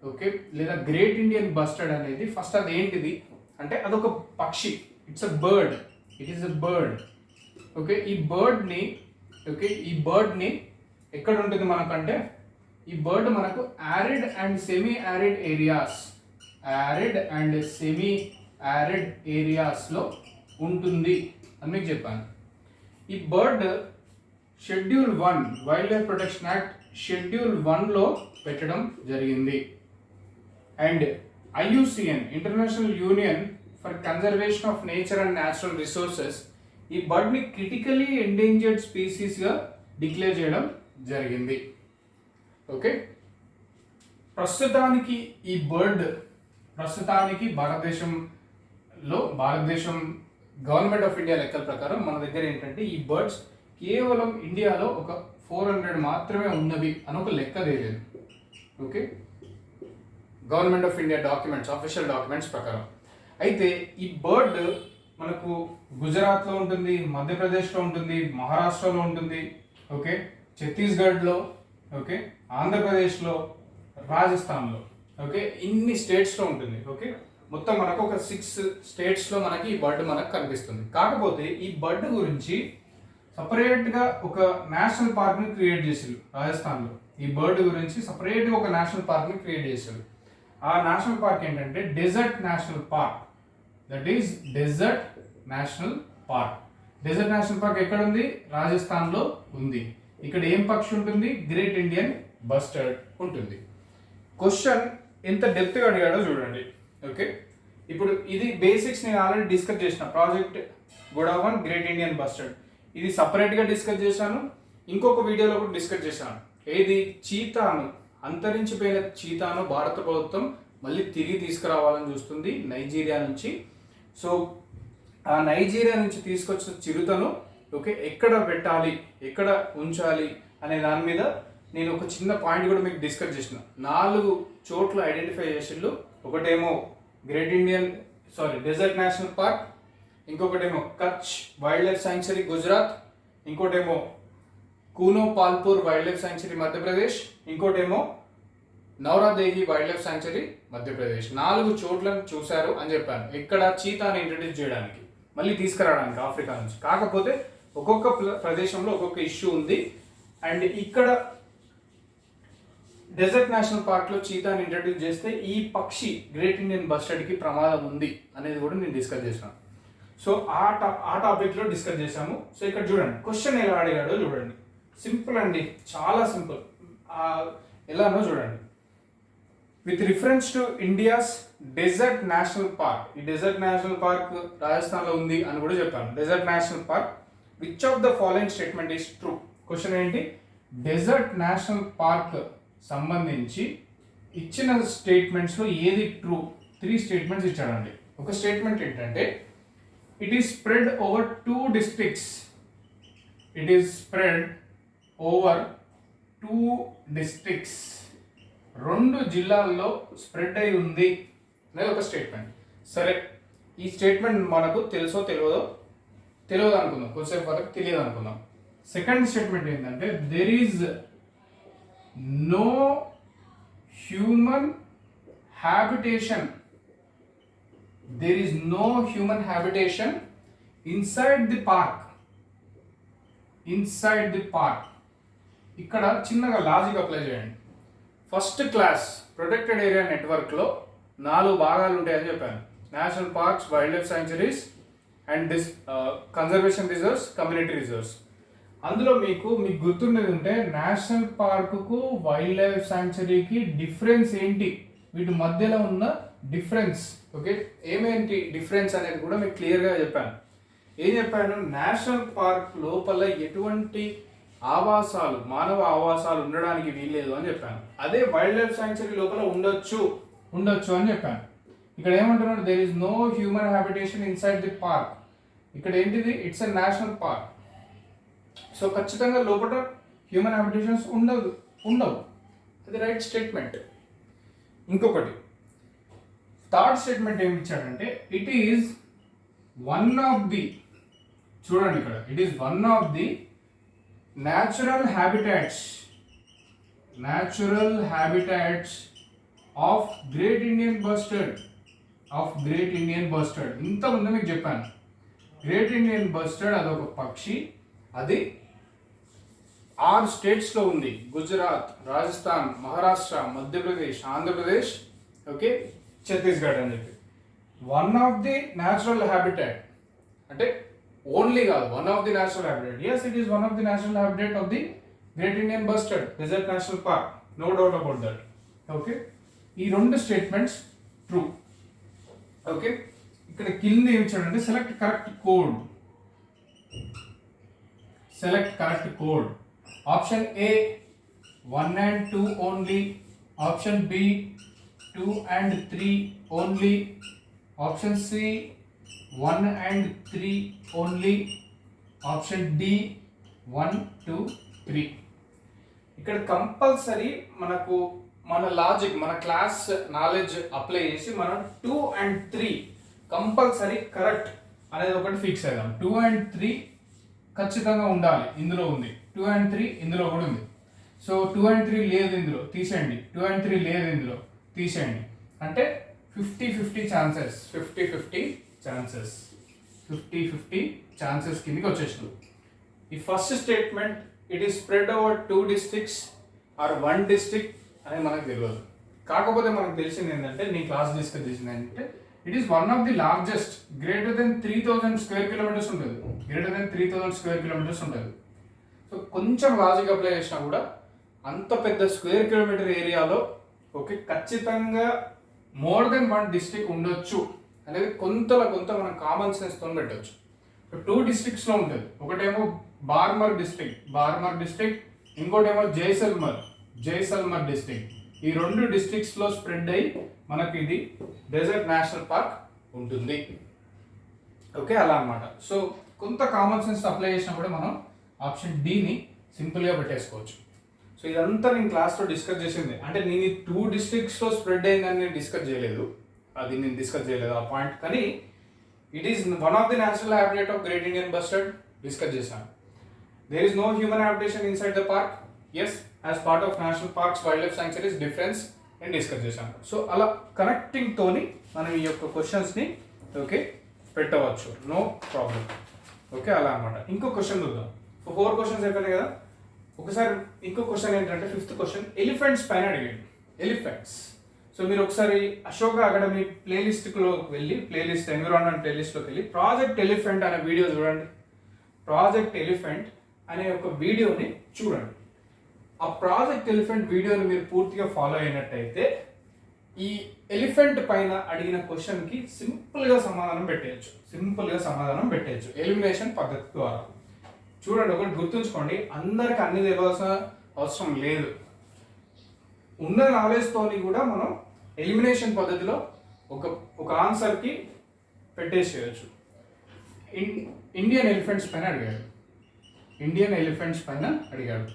ఓకే, లేదా గ్రేట్ ఇండియన్ బస్టర్డ్ అనేది, ఫస్ట్ అది ఏంటిది అంటే అదొక పక్షి. It is a bird. Okay, ఈ బర్డ్ని ఎక్కడ ఉంటుంది మనకంటే, ఈ బర్డ్ మనకు యారిడ్ అండ్ సెమీ యారిడ్ ఏరియాస్లో ఉంటుంది అని మీకు చెప్పాను. ఈ bird schedule 1 wild life protection act schedule 1లో పెట్టడం జరిగింది. And IUCN international union for conservation of nature and natural resources ఈ బర్డ్ని క్రిటికలీ ఎండేంజర్డ్ స్పీసీస్గా డిక్లేర్ చేయడం జరిగింది. ఓకే, ప్రస్తుతానికి ఈ బర్డ్ భారతదేశం గవర్నమెంట్ ఆఫ్ ఇండియా లెక్కల ప్రకారం మన దగ్గర ఏంటంటే ఈ బర్డ్స్ కేవలం ఇండియాలో ఒక 400 మాత్రమే ఉన్నవి అని ఒక లెక్క తెలియదు. Okay, government of India official documents ప్రకారం. అయితే ఈ బర్డ్ మనకు గుజరాత్లో ఉంటుంది, మధ్యప్రదేశ్లో ఉంటుంది, మహారాష్ట్రలో ఉంటుంది, ఓకే, ఛత్తీస్గఢ్లో, ఓకే, ఆంధ్రప్రదేశ్లో, రాజస్థాన్లో, ఓకే, ఇన్ని స్టేట్స్లో ఉంటుంది. ఓకే, మొత్తం మనకు ఒక 6 స్టేట్స్లో మనకి ఈ బర్డ్ మనకు కనిపిస్తుంది. కాకపోతే ఈ బర్డ్ గురించి సపరేట్గా ఒక నేషనల్ పార్క్ని క్రియేట్ చేసారు రాజస్థాన్లో. ఈ బర్డ్ గురించి సపరేట్గా ఒక నేషనల్ పార్క్ని క్రియేట్ చేశారు. ఆ నేషనల్ పార్క్ ఏంటంటే desert national park. That is desert national park ఎక్కడ ఉంది? రాజస్థాన్లో ఉంది. ఇక్కడ ఏం పక్షి ఉంటుంది? గ్రేట్ ఇండియన్ బస్టర్డ్ ఉంటుంది. క్వశ్చన్ ఎంత డెప్త్గా అడిగాడో చూడండి. ఓకే, ఇప్పుడు ఇది బేసిక్స్ నేను ఆల్రెడీ డిస్కస్ చేసిన project Godawan great Indian bustard. ఇది సపరేట్గా డిస్కస్ చేశాను, ఇంకొక వీడియోలో కూడా డిస్కస్ చేశాను. ఏది చీతాను, అంతరించిపోయిన చీతాను భారత ప్రభుత్వం మళ్ళీ తిరిగి తీసుకురావాలని చూస్తుంది నైజీరియా నుంచి. సో ఆ నైజీరియా నుంచి తీసుకొచ్చిన చిరుతను ఓకే ఎక్కడ పెట్టాలి, ఎక్కడ ఉంచాలి అనే దాని మీద నేను ఒక చిన్న పాయింట్ కూడా మీకు డిస్కస్ చేసిన. 4 చోట్ల ఐడెంటిఫై చేసిండు. ఒకటేమో డెజర్ట్ నేషనల్ పార్క్, ఇంకొకటేమో Kutch wild life sanctuary Gujarat, ఇంకోటేమో Kuno Palpur wild life sanctuary Madhya Pradesh, ఇంకోటేమో Nauradehi wild life sanctuary Madhya Pradesh. 4 చోట్లను చూశారు అని చెప్పాను ఇక్కడ చీతాని ఇంట్రడ్యూస్ చేయడానికి, మళ్ళీ తీసుకురావడానికి ఆఫ్రికా నుంచి. కాకపోతే ఒక్కొక్క ప్రదేశంలో ఒక్కొక్క ఇష్యూ ఉంది. అండ్ ఇక్కడ డెజర్ట్ నేషనల్ పార్క్లో చీతాని ఇంట్రడ్యూస్ చేస్తే ఈ పక్షి గ్రేట్ ఇండియన్ బస్టర్డ్కి ప్రమాదం ఉంది అనేది కూడా నేను డిస్కస్ చేశాను. సో ఆ టాపిక్లో డిస్కస్ చేశాము. సో ఇక్కడ చూడండి క్వశ్చన్ ఎలా అడిగాడో చూడండి. సింపుల్ అండి, చాలా సింపుల్. ఎలానో చూడండి. With reference to India's desert national park, ఈ డెజర్ట్ నేషనల్ పార్క్ రాజస్థాన్లో ఉంది అని కూడా చెప్పాను. Desert national park which of the following statement is true. Question ఏంటి, డెజర్ట్ నేషనల్ పార్క్ సంబంధించి ఇచ్చిన స్టేట్మెంట్స్లో ఏది ట్రూ? 3 స్టేట్మెంట్స్ ఇచ్చాడండి. ఒక స్టేట్మెంట్ ఏంటంటే it is spread over 2 districts, it is spread over 2 districts, 2 జిల్లాల్లో స్ప్రెడ్ అయి ఉంది అనేది ఒక స్టేట్మెంట్. సరే, ఈ స్టేట్మెంట్ మనకు తెలుసో తెలియదు అనుకుందాం, కొంచెంసేపు వరకు తెలియదు అనుకుందాం. సెకండ్ స్టేట్మెంట్ ఏంటంటే there is no human habitation, there is no human habitation inside the park. ఇక్కడ చిన్నగా లాజిక్ అప్లై చేయండి. ఫస్ట్ క్లాస్ ప్రొటెక్టెడ్ ఏరియా నెట్వర్క్లో 4 భాగాలు ఉంటాయని చెప్పాను. National parks, wild life sanctuaries and conservation reserves, community reserves. అందులో మీకు గుర్తుండేది ఉంటే నేషనల్ పార్కుకు వైల్డ్ లైఫ్ శాంక్చురీకి డిఫరెన్స్ ఏంటి, వీటి మధ్యలో ఉన్న డిఫరెన్స్. ఓకే, ఏమేంటి డిఫరెన్స్ అనేది కూడా మీకు క్లియర్గా చెప్పాను. ఏం చెప్పాను, నేషనల్ పార్క్ లోపల ఎటువంటి ఆవాసాలు, మానవ ఆవాసాలు ఉండడానికి వీల్లేదు అని చెప్పాను. అదే వైల్డ్ లైఫ్ శాంక్చురీ లోపల ఉండొచ్చు అని చెప్పాను. ఇక్కడ ఏమంటున్నాడు, there is no human habitation inside the park. ఇక్కడ ఏంటిది, it's a national park. So ఖచ్చితంగా లోపల హ్యూమన్ హ్యాబిటేషన్స్ ఉండవు. అది రైట్ స్టేట్మెంట్. ఇంకొకటి థర్డ్ స్టేట్మెంట్ ఏమి ఇచ్చాడంటే it is one of the, చూడండి ఇక్కడ, it is one of the natural habitats of great Indian bustard. ఇంతకుముందు మీకు చెప్పాను, గ్రేట్ ఇండియన్ బస్టర్డ్ అదొక పక్షి, అది 6 స్టేట్స్లో ఉంది. గుజరాత్, రాజస్థాన్, మహారాష్ట్ర, మధ్యప్రదేశ్, ఆంధ్రప్రదేశ్, ఓకే, ఛత్తీస్గఢ్ అని చెప్పి. One of the natural habitat అంటే ఓన్లీ కాదు, one of the natural habitat. Yes, it is one of the natural habitat of the great Indian bustard desert national park, no doubt about that. Okay, ఈ 2 statements true. Okay, ఇక్కడ కింద ఏమి ఇచ్చాడంటే select correct code. Option A 1 and 2 only, option B 2 and 3 only, option C 1 and 3 only, option D 1, 2, 3. ఇక్కడ compulsory మనకు మన logic, మన class knowledge apply చేసి మనం 2 and 3 కంపల్సరీ కరెక్ట్ అనేది ఒకటి ఫిక్స్ అయ్యాం. 2 and 3 ఖచ్చితంగా ఉండాలి, ఇందులో ఉంది. 2 and 3 ఇందులో కూడా ఉంది. సో 2 and 3 లేదు ఇందులో, తీసేయండి. 2 and 3 లేదు ఇందులో, తీసేయండి. అంటే 50-50 ఛాన్సెస్ కిందకి వచ్చేసినాం. ఈ first statement it is spread over 2 districts or 1 district అనేది మనకు తెలియదు. కాకపోతే మనకు తెలిసింది ఏంటంటే, నీ క్లాస్ డిస్కస్ చేసింది ఏంటంటే it is one of the largest, greater than 3000 square kilometers ఉంటుంది. సో కొంచెం లాజిక్ అప్లై చేసినా కూడా అంత పెద్ద స్క్వేర్ కిలోమీటర్ ఏరియాలో ఓకే, ఖచ్చితంగా మోర్ దెన్ 1 డిస్ట్రిక్ట్ ఉండొచ్చు అనేది కొంత మనం కామన్ సెన్స్తో పెట్టచ్చు. 2 డిస్ట్రిక్ట్స్లో ఉంటుంది. ఒకటేమో బార్మర్ డిస్ట్రిక్ట్, ఇంకోటేమో జైసల్మర్ డిస్ట్రిక్ట్. ఈ 2 డిస్ట్రిక్ట్స్లో స్ప్రెడ్ అయ్యి మనకి ఇది డెజర్ట్ నేషనల్ పార్క్ ఉంటుంది. ఓకే, అలా అన్నమాట. సో కొంత కామన్ సెన్స్ అప్లై చేసినప్పుడు మనం ఆప్షన్ డిని సింపుల్గా పెట్టేసుకోవచ్చు. సో ఇదంతా నేను క్లాస్లో డిస్కస్ చేసింది. అంటే నేను ఈ 2 డిస్ట్రిక్ట్స్లో స్ప్రెడ్ అయిందని నేను డిస్కస్ చేయలేదు ఆ పాయింట్. కానీ it is one of the natural habitat of great Indian bustard discuss చేశాను. There is no human habitation inside the park. Yes, as part of national parks wild life sanctuaries difference నేను discuss చేశాను. So అలా connecting తోని మనం ఈ యొక్క క్వశ్చన్స్ని okay పెట్టవచ్చు, నో ప్రాబ్లం. ఓకే, అలా అనమాట. ఇంకో క్వశ్చన్ చూద్దాం. 4 క్వశ్చన్స్ అయిపోయినాయి కదా. ఒకసారి ఇంకో క్వశ్చన్ ఏంటంటే 5th క్వశ్చన్ ఎలిఫెంట్స్ పైన అడిగాడు. ఎలిఫెంట్స్. సో మీరు ఒకసారి అశోక అకాడమీ ప్లేలిస్ట్లో వెళ్ళి ఎన్విరాన్మెంట్ ప్లేలిస్ట్లోకి వెళ్ళి ప్రాజెక్ట్ ఎలిఫెంట్ అనే వీడియో చూడండి. ప్రాజెక్ట్ ఎలిఫెంట్ అనే ఒక వీడియోని చూడండి. ఆ ప్రాజెక్ట్ ఎలిఫెంట్ వీడియోని మీరు పూర్తిగా ఫాలో అయినట్టయితే ఈ ఎలిఫెంట్ పైన అడిగిన క్వశ్చన్కి సింపుల్గా సమాధానం పెట్టేయచ్చు ఎలిమినేషన్ పద్ధతి ద్వారా. చూడండి, ఒకటి గుర్తుంచుకోండి, అందరికి అన్ని తెలియాల్సిన అవసరం లేదు. ఉన్న నాలెడ్జ్తోని కూడా మనం ఎలిమినేషన్ పద్ధతిలో ఒక ఆన్సర్కి పెట్టేసేయచ్చు. ఇండియన్ ఎలిఫెంట్స్ పైన అడిగాడు.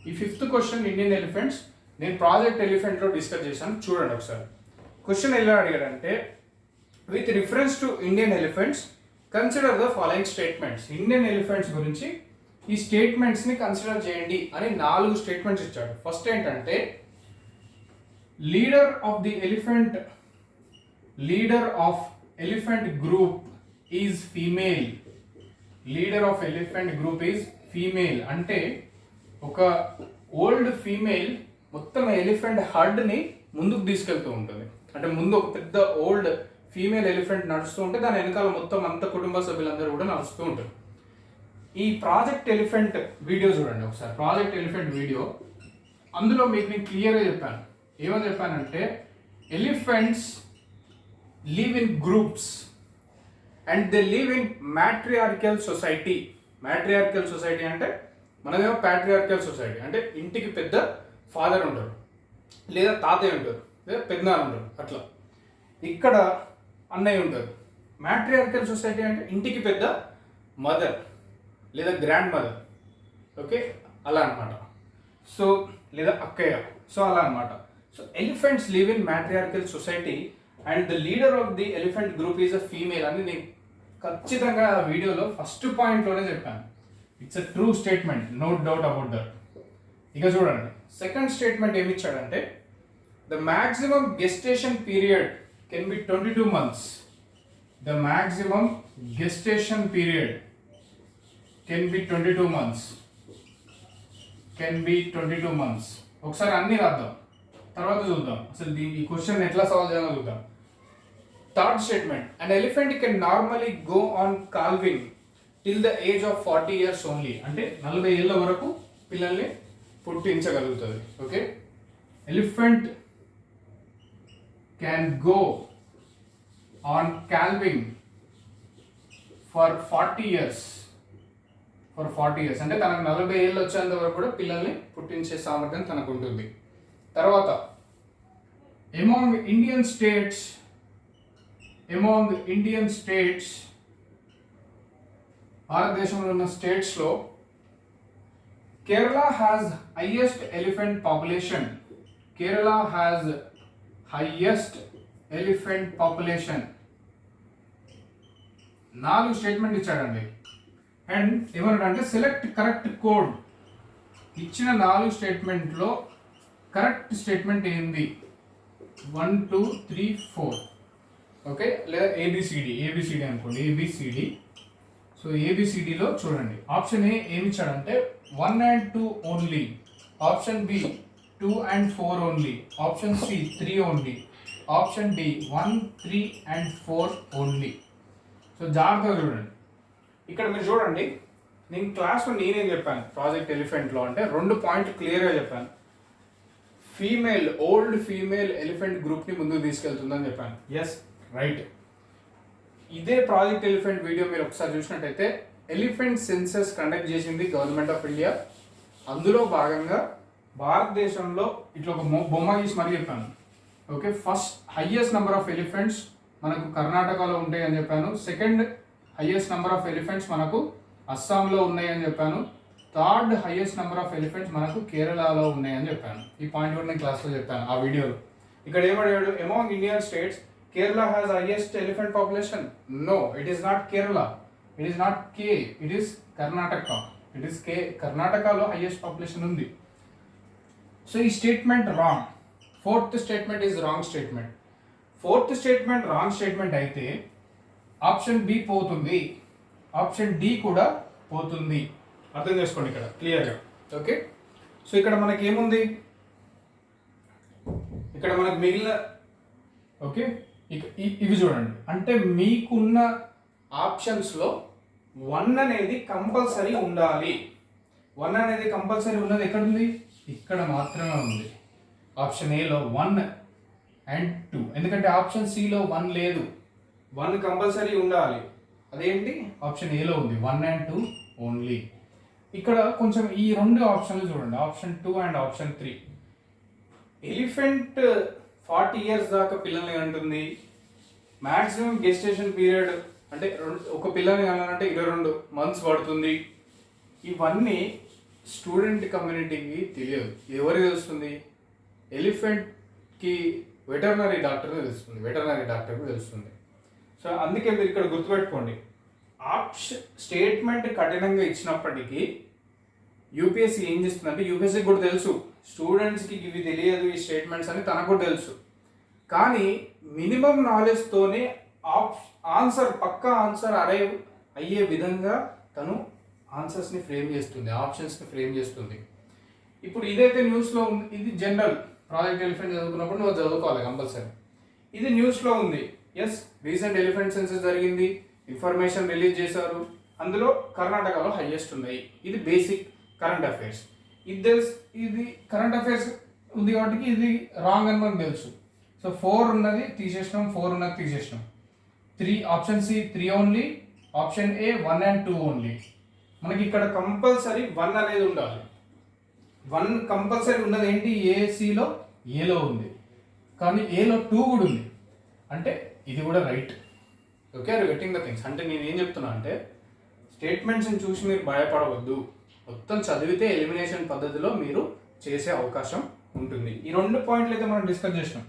ఈ 5th క్వశ్చన్ ఇండియన్ ఎలిఫెంట్స్ నేను ప్రాజెక్ట్ ఎలిఫెంట్లో డిస్కస్ చేశాను. చూడండి ఒకసారి. క్వశ్చన్ ఎలా అడిగాడంటే, with reference to Indian elephants consider the following statements. Indian elephants గురించి ఈ స్టేట్మెంట్స్ని కన్సిడర్ చేయండి అని 4 స్టేట్మెంట్స్ ఇచ్చాడు. ఫస్ట్ ఏంటంటే, leader of elephant group is female. అంటే ఒక ఓల్డ్ ఫీమేల్ మొత్తం ఎలిఫెంట్ హర్డ్ని ముందుకు తీసుకెళ్తూ ఉంటుంది. అంటే ముందు ఒక పెద్ద ఓల్డ్ ఫీమేల్ ఎలిఫెంట్ నడుస్తూ ఉంటే దాని వెనకాల మొత్తం అంత కుటుంబ సభ్యులందరూ కూడా నడుస్తూ ఉంటారు. ఈ ప్రాజెక్ట్ ఎలిఫెంట్ వీడియో చూడండి ఒకసారి. ప్రాజెక్ట్ ఎలిఫెంట్ వీడియో, అందులో మీకు నేను క్లియర్గా చెప్పాను. ఏమని చెప్పానంటే, elephants live in groups and they live in matriarchal society. అంటే మనదేమో ప్యాట్రియార్కల్ సొసైటీ, అంటే ఇంటికి పెద్ద ఫాదర్ ఉంటారు, లేదా తాతయ్య ఉంటారు, లేదా పెద్దనాన్న ఉంటారు. అట్లా ఇక్కడ అన్నయ్య ఉంటారు. మ్యాట్రియార్కల్ సొసైటీ అంటే ఇంటికి పెద్ద మదర్ లేదా గ్రాండ్ మదర్. ఓకే, అలా అనమాట. సో లేదా అక్కయ్య. సో అలా అనమాట. So elephants live in matriarchal society and the leader of the elephant group is a female అని నేను ఖచ్చితంగా ఆ వీడియోలో ఫస్ట్ పాయింట్లోనే చెప్పాను. It's a true statement, no doubt about that. ఇక చూడండి, సెకండ్ స్టేట్మెంట్ ఏమి ఇచ్చాడంటే, the maximum gestation period can be 22 months. The maximum gestation period can be 22 months. ఒకసారి అన్ని రాద్దాం, తర్వాత చూద్దాం అసలు ఈ క్వశ్చన్ ఎట్లా సాల్వ్ చేయాలో చూద్దాం. Third statement, an elephant can normally go on calving till the age of 40 years only. అంటే 40 ఏళ్ళ వరకు పిల్లల్ని పుట్టించగలుగుతుంది. Okay, elephant can go on calving for 40 years. అంటే తనకు 40 ఏళ్ళు వచ్చేంత వరకు కూడా పిల్లల్ని పుట్టించే సామర్థ్యం తనకు ఉంటుంది. తర్వాత among Indian states భారతదేశంలో ఉన్న స్టేట్స్లో Kerala has highest elephant population. 4 statement ఇచ్చాడండి. అండ్ ఏమన్నాడంటే, సెలెక్ట్ కరెక్ట్ కోడ్. ఇచ్చిన 4 స్టేట్మెంట్లో కరెక్ట్ స్టేట్మెంట్ ఏంది? 1 2 3 4. ఓకే, లేదా ఏబిసిడి అనుకోండి, ఏబిసిడి. సో ఏబిసిడిలో చూడండి, ఆప్షన్ ఏ ఏమి ఇచ్చాడంటే 1 and 2 only, option B 2 and 4 only, option C 3 only, option D 1 3 and 4 only. So జాగ్రత్తగా చూడండి. ఇక్కడ మీరు చూడండి, నేను క్లాస్లో నేనేం చెప్పాను ప్రాజెక్ట్ ఎలిఫెంట్లో అంటే 2 పాయింట్ క్లియర్గా చెప్పాను. ఓల్డ్ ఫీమేల్ ఎలిఫెంట్ గ్రూప్ని ముందుకు తీసుకెళ్తుందని చెప్పాను. Yes, right. ఇదే ప్రాజెక్ట్ ఎలిఫెంట్ వీడియో మీరు ఒకసారి చూసినట్టయితే ఎలిఫెంట్ సెన్సస్ కండక్ట్ చేసింది గవర్నమెంట్ ఆఫ్ ఇండియా. అందులో భాగంగా భారతదేశంలో ఇట్లా ఒక బొమ్మ గీసి మరీ చెప్పాను. Okay, first highest number of elephants మనకు కర్ణాటకలో ఉంటాయి అని చెప్పాను. Second highest number of elephants మనకు అస్సాంలో ఉన్నాయి అని చెప్పాను. Third highest number of elephants మనకు కేరళలో ఉన్నాయని చెప్పాను. ఈ పాయింట్ కూడా నేను క్లాస్లో చెప్పాను ఆ వీడియోలో. ఇక్కడ ఏమడిగాడు, among Indian states Kerala has highest elephant population. No, it is not Kerala, it is not K, it is Karnataka. It is K, కర్ణాటకలో హైయెస్ట్ పాపులేషన్ ఉంది. సో ఈ statement wrong. Fourth statement is wrong statement. Fourth statement wrong statement అయితే option B పోతుంది, option D కూడా పోతుంది. అర్థం చేసుకోండి ఇక్కడ క్లియర్గా. ఓకే, సో ఇక్కడ మనకి ఏముంది, ఇక్కడ మనకు మిగిలిన ఓకే ఇవి చూడండి. అంటే మీకున్న ఆప్షన్స్లో 1 అనేది కంపల్సరీ ఉండాలి. 1 అనేది కంపల్సరీ ఉన్నది ఎక్కడ ఉంది, ఇక్కడ మాత్రమే ఉంది. ఆప్షన్ ఏలో 1 and 2, ఎందుకంటే ఆప్షన్ సిలో 1 లేదు. 1 కంపల్సరీ ఉండాలి. అదేంటి, ఆప్షన్ ఏలో ఉంది, 1 and 2 ఓన్లీ. ఇక్కడ కొంచెం ఈ 2 ఆప్షన్లు చూడండి, option 2 and option 3. Elephant 40 years దాకా పిల్లల్ని అంటుంది. మ్యాక్సిమం గెస్టేషన్ పీరియడ్ అంటే ఒక పిల్లని అనాలంటే 22 months పడుతుంది. ఇవన్నీ స్టూడెంట్ కమ్యూనిటీకి తెలియదు. ఎవరికి తెలుస్తుంది, ఎలిఫెంట్కి వెటర్నరీ డాక్టర్కి తెలుస్తుంది. సో అందుకే మీరు ఇక్కడ గుర్తుపెట్టుకోండి, స్టేట్మెంట్ కఠినంగా ఇచ్చినప్పటికీ యూపీఎస్సీ ఏం చేస్తుందంటే, యూపీఎస్సీకి కూడా తెలుసు స్టూడెంట్స్కి ఇవి తెలియదు ఈ స్టేట్మెంట్స్ అని తనకు కూడా తెలుసు. కానీ మినిమం నాలెడ్జ్తోనే ఆన్సర్ పక్కా ఆన్సర్ అరైవ్ అయ్యే విధంగా తను ఆన్సర్స్ని ఫ్రేమ్ చేస్తుంది, ఆప్షన్స్ని ఫ్రేమ్ చేస్తుంది. ఇప్పుడు ఇదైతే న్యూస్లో ఉంది, ఇది జనరల్ ప్రాజెక్ట్ ఎలిఫెంట్ చదువుకున్నప్పుడు నువ్వు చదువుకోవాలి కంపల్సరీ. ఇది న్యూస్లో ఉంది. ఎస్, రీసెంట్ ఎలిఫెంట్ సెన్సస్ జరిగింది, ఇన్ఫర్మేషన్ రిలీజ్ చేశారు. అందులో కర్ణాటకలో హైయెస్ట్ ఉన్నాయి. ఇది బేసిక్ కరెంట్ అఫైర్స్. ఇది కరెంట్ అఫైర్స్ ఉంది కాబట్టి ఇది రాంగ్ అని మనకు తెలుసు. సో 4 ఉన్నది తీసేసినాం, 4 ఉన్నది తీసేసినాం. 3 option C 3 only, option A 1 and 2 only. మనకి ఇక్కడ కంపల్సరీ 1 అనేది ఉండాలి. 1 కంపల్సరీ ఉన్నది ఏంటి, ఏసీలో ఏలో ఉంది, కానీ ఏలో 2 కూడా ఉంది. అంటే ఇది కూడా right. Okay, are getting the things. అంటే నేను ఏం చెప్తున్నా అంటే, స్టేట్మెంట్స్ని చూసి మీరు భయపడవద్దు. మొత్తం చదివితే ఎలిమినేషన్ పద్ధతిలో మీరు చేసే అవకాశం ఉంటుంది. ఈ 2 పాయింట్లు అయితే మనం డిస్కస్ చేసినాం.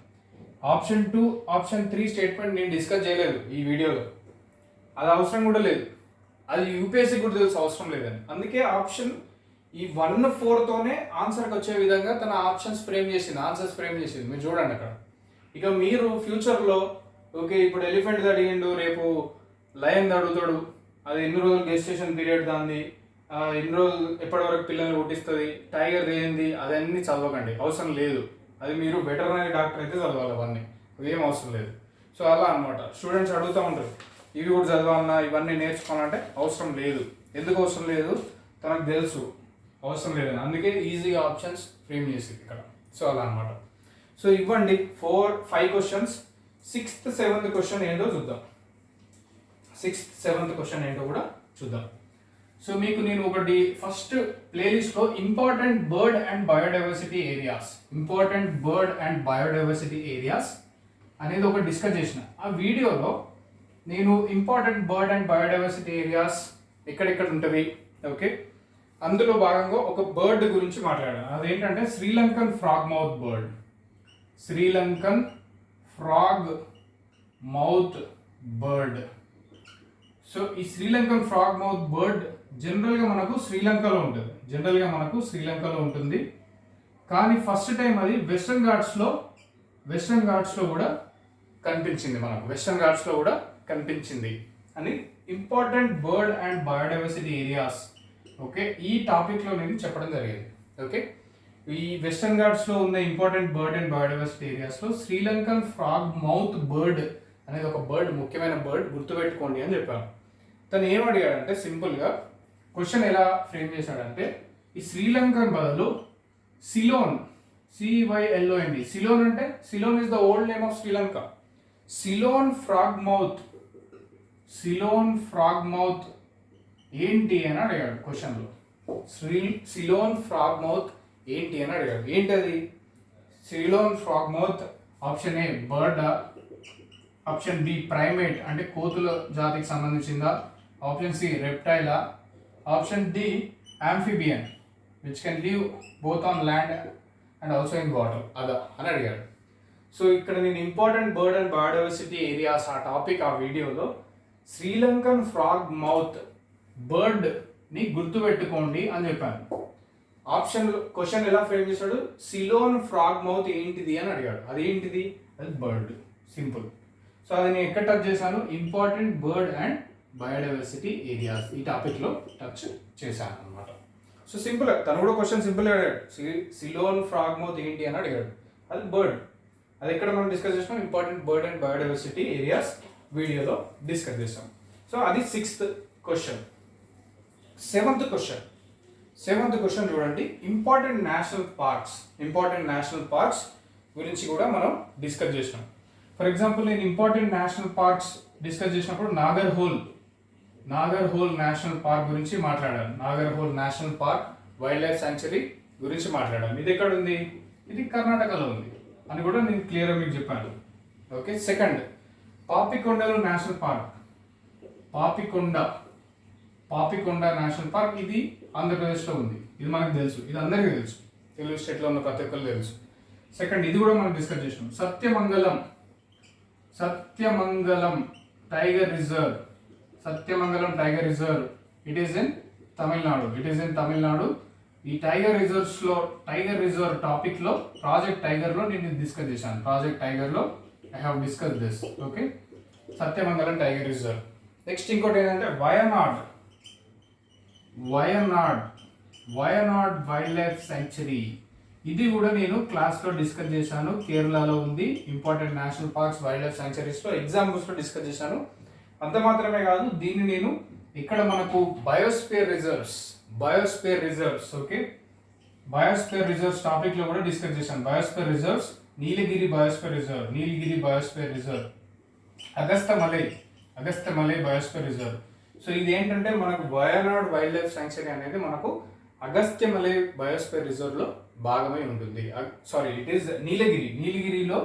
ఆప్షన్ 2, ఆప్షన్ 3 స్టేట్మెంట్ నేను డిస్కస్ చేయలేదు ఈ వీడియోలో. అది అవసరం కూడా లేదు, అది యూపీఎస్సీ కూడా తెలుసు అవసరం లేదని. అందుకే ఆప్షన్ ఈ 1, 4తోనే ఆన్సర్కి వచ్చే విధంగా తన ఆన్సర్స్ ఫ్రేమ్ చేసింది. మీరు చూడండి అక్కడ. ఇక మీరు ఫ్యూచర్లో ఓకే ఇప్పుడు ఎలిఫెంట్ అడిగిండు, రేపు లయన్ అడుగుతాడు, అది ఎన్ని రోజులు గెస్టేషన్ పీరియడ్ దాన్ని, ఎన్ని రోజులు ఎప్పటి వరకు పిల్లల్ని పుట్టిస్తుంది, టైగర్ ఏంది, అదన్నీ చదవకండి, అవసరం లేదు. అది మీరు వెటర్నరీ డాక్టర్ అయితే చదవాలి, అవన్నీ ఏం అవసరం లేదు. సో అలా అనమాట. స్టూడెంట్స్ అడుగుతూ ఉంటారు, ఇవి కూడా చదవాలన్నా ఇవన్నీ నేర్చుకోవాలంటే అవసరం లేదు. ఎందుకు అవసరం లేదు, తనకు తెలుసు అవసరం లేదని. అందుకే ఈజీగా ఆప్షన్స్ ఫ్రేమ్ చేసింది ఇక్కడ. సో అలా అనమాట. సో ఇవ్వండి 4, 5 క్వశ్చన్స్. 6th, 7th క్వశ్చన్ ఏంటో చూద్దాం. 6th, 7th క్వశ్చన్ ఏంటో కూడా చూద్దాం. సో మీకు నేను ఒకటి ఫస్ట్ ప్లేలిస్ట్లో important bird and biodiversity areas అనేది ఒకటి డిస్కస్ చేసిన. ఆ వీడియోలో నేను important bird and biodiversity areas ఎక్కడెక్కడ ఉంటుంది, ఓకే, అందులో భాగంగా ఒక బర్డ్ గురించి మాట్లాడాను. అదేంటంటే Sri Lankan frog mouth bird. So ఈ శ్రీలంకన్ ఫ్రాగ్ మౌత్ బర్డ్ జనరల్గా మనకు శ్రీలంకలో ఉంటుంది. కానీ ఫస్ట్ టైం అది వెస్టర్న్ ఘాట్స్లో కూడా కనిపించింది అని important bird and biodiversity areas. Okay, ఈ టాపిక్లో నేను చెప్పడం జరిగింది. ఓకే, ఈ వెస్టర్న్ ఘాట్స్లో ఉన్న ఇంపార్టెంట్ బర్డ్ అండ్ బయోడైవర్సిటీ ఏరియాస్లో శ్రీలంకన్ ఫ్రాగ్ మౌత్ బర్డ్ అనేది ఒక బర్డ్, ముఖ్యమైన బర్డ్, గుర్తుపెట్టుకోండి అని చెప్పాను. తను ఏం అడిగాడంటే సింపుల్గా క్వశ్చన్ ఎలా ఫ్రేమ్ చేశాడంటే, ఈ శ్రీలంకన్ బదులు సిలోన్ CYLON. సిలోన్ అంటే Ceylon is the old name of Sri Lanka. Ceylon frog mouth ఏంటి అని అడిగాడు క్వశ్చన్లో. సిలోన్ ఫ్రాగ్ మౌత్ ఏంటి అని అడిగాడు. ఏంటది Ceylon frogmouth? Option A bird, option B primate అంటే కోతుల జాతికి సంబంధించిందా, option C reptilia, option D amphibian which can live both on land and also in water అదా అని అడిగాడు. సో ఇక్కడ నేను important bird and biodiversity areas ఆ టాపిక్ ఆ వీడియోలో శ్రీలంకన్ ఫ్రాగ్ మౌత్ బర్డ్ని గుర్తుపెట్టుకోండి అని చెప్పాను. ఆప్షన్ క్వశ్చన్ ఎలా ఫ్రేమ్ చేశాడు, సిలోన్ ఫ్రాగ్ మౌత్ ఏంటిది అని అడిగాడు. అది ఏంటిది? అది బర్డ్, సింపుల్. సో అది నేను ఎక్కడ టచ్ చేశాను, important bird and biodiversity areas ఈ టాపిక్లో టచ్ చేశాను అనమాట. సో సింపుల్, తను కూడా క్వశ్చన్ సింపుల్గా అడిగాడు, సిలోన్ ఫ్రాగ్ మౌత్ ఏంటి అని అడిగాడు. అది బర్డ్. అది ఎక్కడ మనం డిస్కస్ చేసాం, important bird and biodiversity areas వీడియోలో డిస్కస్ చేసాం. సో అది 6th క్వశ్చన్. 7th క్వశ్చన్ చూడండి, ఇంపార్టెంట్ నేషనల్ పార్క్స్ గురించి కూడా మనం డిస్కస్ చేసినాం. ఫర్ ఎగ్జాంపుల్ నేను ఇంపార్టెంట్ నేషనల్ పార్క్స్ డిస్కస్ చేసినప్పుడు నాగర్హోల్ నేషనల్ పార్క్ గురించి మాట్లాడాను. Nagarhole national park wild life sanctuary గురించి మాట్లాడాను. ఇది ఎక్కడ ఉంది? ఇది కర్ణాటకలో ఉంది అని కూడా నేను క్లియర్గా మీకు చెప్పాను. Okay. Second, Papikondalu national park. Papikonda national park ఇది ఆంధ్రప్రదేశ్లో ఉంది. ఇది మనకు తెలుసు, ఇది అందరికీ తెలుసు, తెలుగు స్టేట్లో ఉన్న ప్రతి ఒక్కరు తెలుసు. సెకండ్, ఇది కూడా మనం డిస్కస్ చేసినాం. Sathyamangalam tiger reserve. It is in Tamil Nadu. ఈ టైగర్ రిజర్వ్ టాపిక్లో ప్రాజెక్ట్ టైగర్లో నేను డిస్కస్ చేశాను. ప్రాజెక్ట్ టైగర్లో I have discuss this. Okay. Sathyamangalam tiger reserve. Next ఇంకోటి ఏంటంటే వయనాడ్ వైల్డ్ లైఫ్ శాంక్చురీ. ఇది కూడా నేను క్లాస్లో డిస్కస్ చేశాను. కేరళలో ఉంది. Important national parks wild life శాంక్చురీస్లో ఎగ్జాంపుల్స్లో డిస్కస్ చేశాను. అంత మాత్రమే కాదు, దీన్ని నేను ఇక్కడ మనకు biosphere reserves okay, biosphere reserves టాపిక్లో కూడా డిస్కస్ చేశాను. Biosphere reserves, Nilgiri biosphere reserve, Agasthyamalai biosphere reserve. So ఇది ఏంటంటే మనకు వయనాడ్ వైల్డ్ లైఫ్ శాంక్చురీ అనేది మనకు అగస్త్యమలై బయోస్పియర్ రిజర్వ్లో భాగమై ఉంటుంది. సారీ, ఇట్ ఈస్ నీలగిరిలో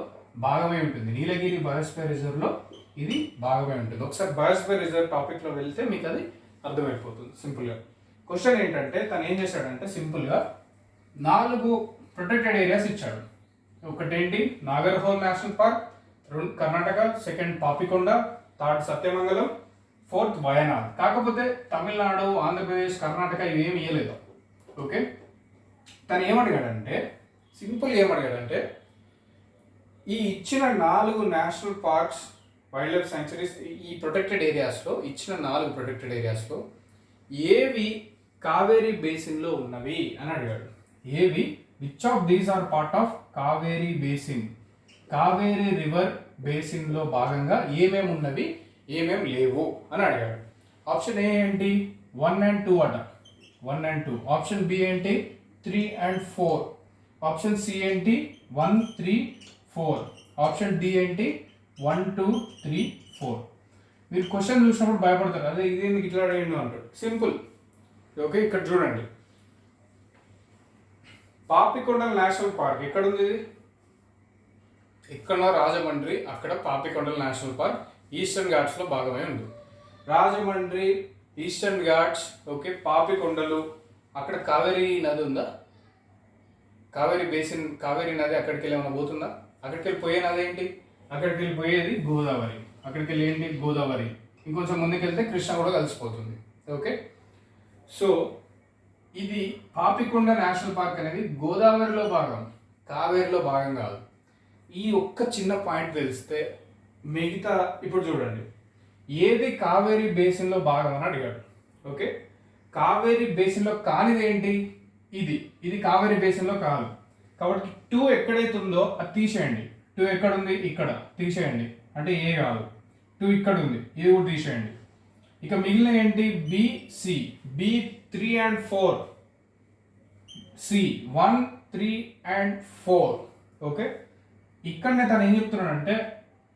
భాగమై ఉంటుంది. నీలగిరి బయోస్పియర్ రిజర్వ్లో ఇది భాగమై ఉంటుంది. ఒకసారి బయోస్పియర్ రిజర్వ్ టాపిక్లో వెళ్తే మీకు అది అర్థమైపోతుంది సింపుల్గా. క్వశ్చన్ ఏంటంటే తను ఏం చేశాడంటే సింపుల్గా 4 ప్రొటెక్టెడ్ ఏరియాస్ ఇచ్చాడు. ఒకటేంటి Nagarhole national park, Karnataka, second Papikonda, third Sathyamangalam, fourth Wayanad. కాకపోతే తమిళనాడు, ఆంధ్రప్రదేశ్, కర్ణాటక ఇవేమి ఇవ్వలేదు. ఓకే. తను ఏమడిగాడంటే ఈ ఇచ్చిన 4 national parks wild life sanctuaries ఈ ప్రొటెక్టెడ్ ఏరియాస్లో ఇచ్చిన 4 ప్రొటెక్టెడ్ ఏరియాస్లో ఏవి కావేరీ బేసిన్లో ఉన్నవి అని అడిగాడు. Which of these are part of Kaveri basin, Kaveri river బేసిన్లో భాగంగా ఏమేమి ఉన్నవి, ఏమేమి లేవు అని అడిగాడు. ఆప్షన్ ఏ ఏంటి 1 and 2 అట, 1 and 2. ఆప్షన్ బి ఏంటి 3 and 4. ఆప్షన్ సి ఏంటి 1, 3, 4. ఆప్షన్ డి ఏంటి 1, 2, 3, 4. మీరు క్వశ్చన్ చూసినప్పుడు భయపడతారు, అదే ఇది ఎందుకు ఇట్లా అడిగిండు అంటాడు. సింపుల్. ఓకే. ఇక్కడ చూడండి, పాపికొండల నేషనల్ పార్క్ ఎక్కడ ఉంది? ఇక్కడ రాజమండ్రి, అక్కడ పాపికొండల నేషనల్ పార్క్ ఈస్టర్న్ ఘాట్స్లో భాగమై ఉంది. రాజమండ్రి, ఈస్టర్న్ ఘాట్స్, ఓకే, పాపికొండలు, అక్కడ కావేరీ నది ఉందా? కావేరీ బేసిన్, కావేరీ నది అక్కడికి వెళ్ళి ఏమైనా పోతుందా? అక్కడికి వెళ్ళి పోయే నది ఏంటి? అక్కడికి వెళ్ళి పోయేది గోదావరి. అక్కడికి వెళ్ళి ఏంటి గోదావరి. ఇంకొంచెం ముందుకు వెళ్తే కృష్ణ కూడా కలిసిపోతుంది. ఓకే. సో ఇది పాపికొండ నేషనల్ పార్క్ అనేది గోదావరిలో భాగం, కావేరిలో భాగం కాదు. ఈ ఒక్క చిన్న పాయింట్ తెలిస్తే మిగతా, ఇప్పుడు చూడండి, ఏది కావేరీ బేసిన్లో భాగం అని అడిగాడు. ఓకే. కావేరీ బేసిన్లో కానిది ఏంటి? ఇది కావేరీ బేసిన్లో కాదు. కాబట్టి 2 ఎక్కడైతే ఉందో అది తీసేయండి. 2 ఎక్కడ ఉంది? ఇక్కడ, తీసేయండి. అంటే ఏ కాదు. 2 ఇక్కడ ఉంది, ఇది కూడా తీసేయండి. ఇక మిగిలిన ఏంటి? B, C. B 3 and 4. C 1, 3 and 4. Okay, ఇక్కడనే తను ఏం చెప్తున్నాడంటే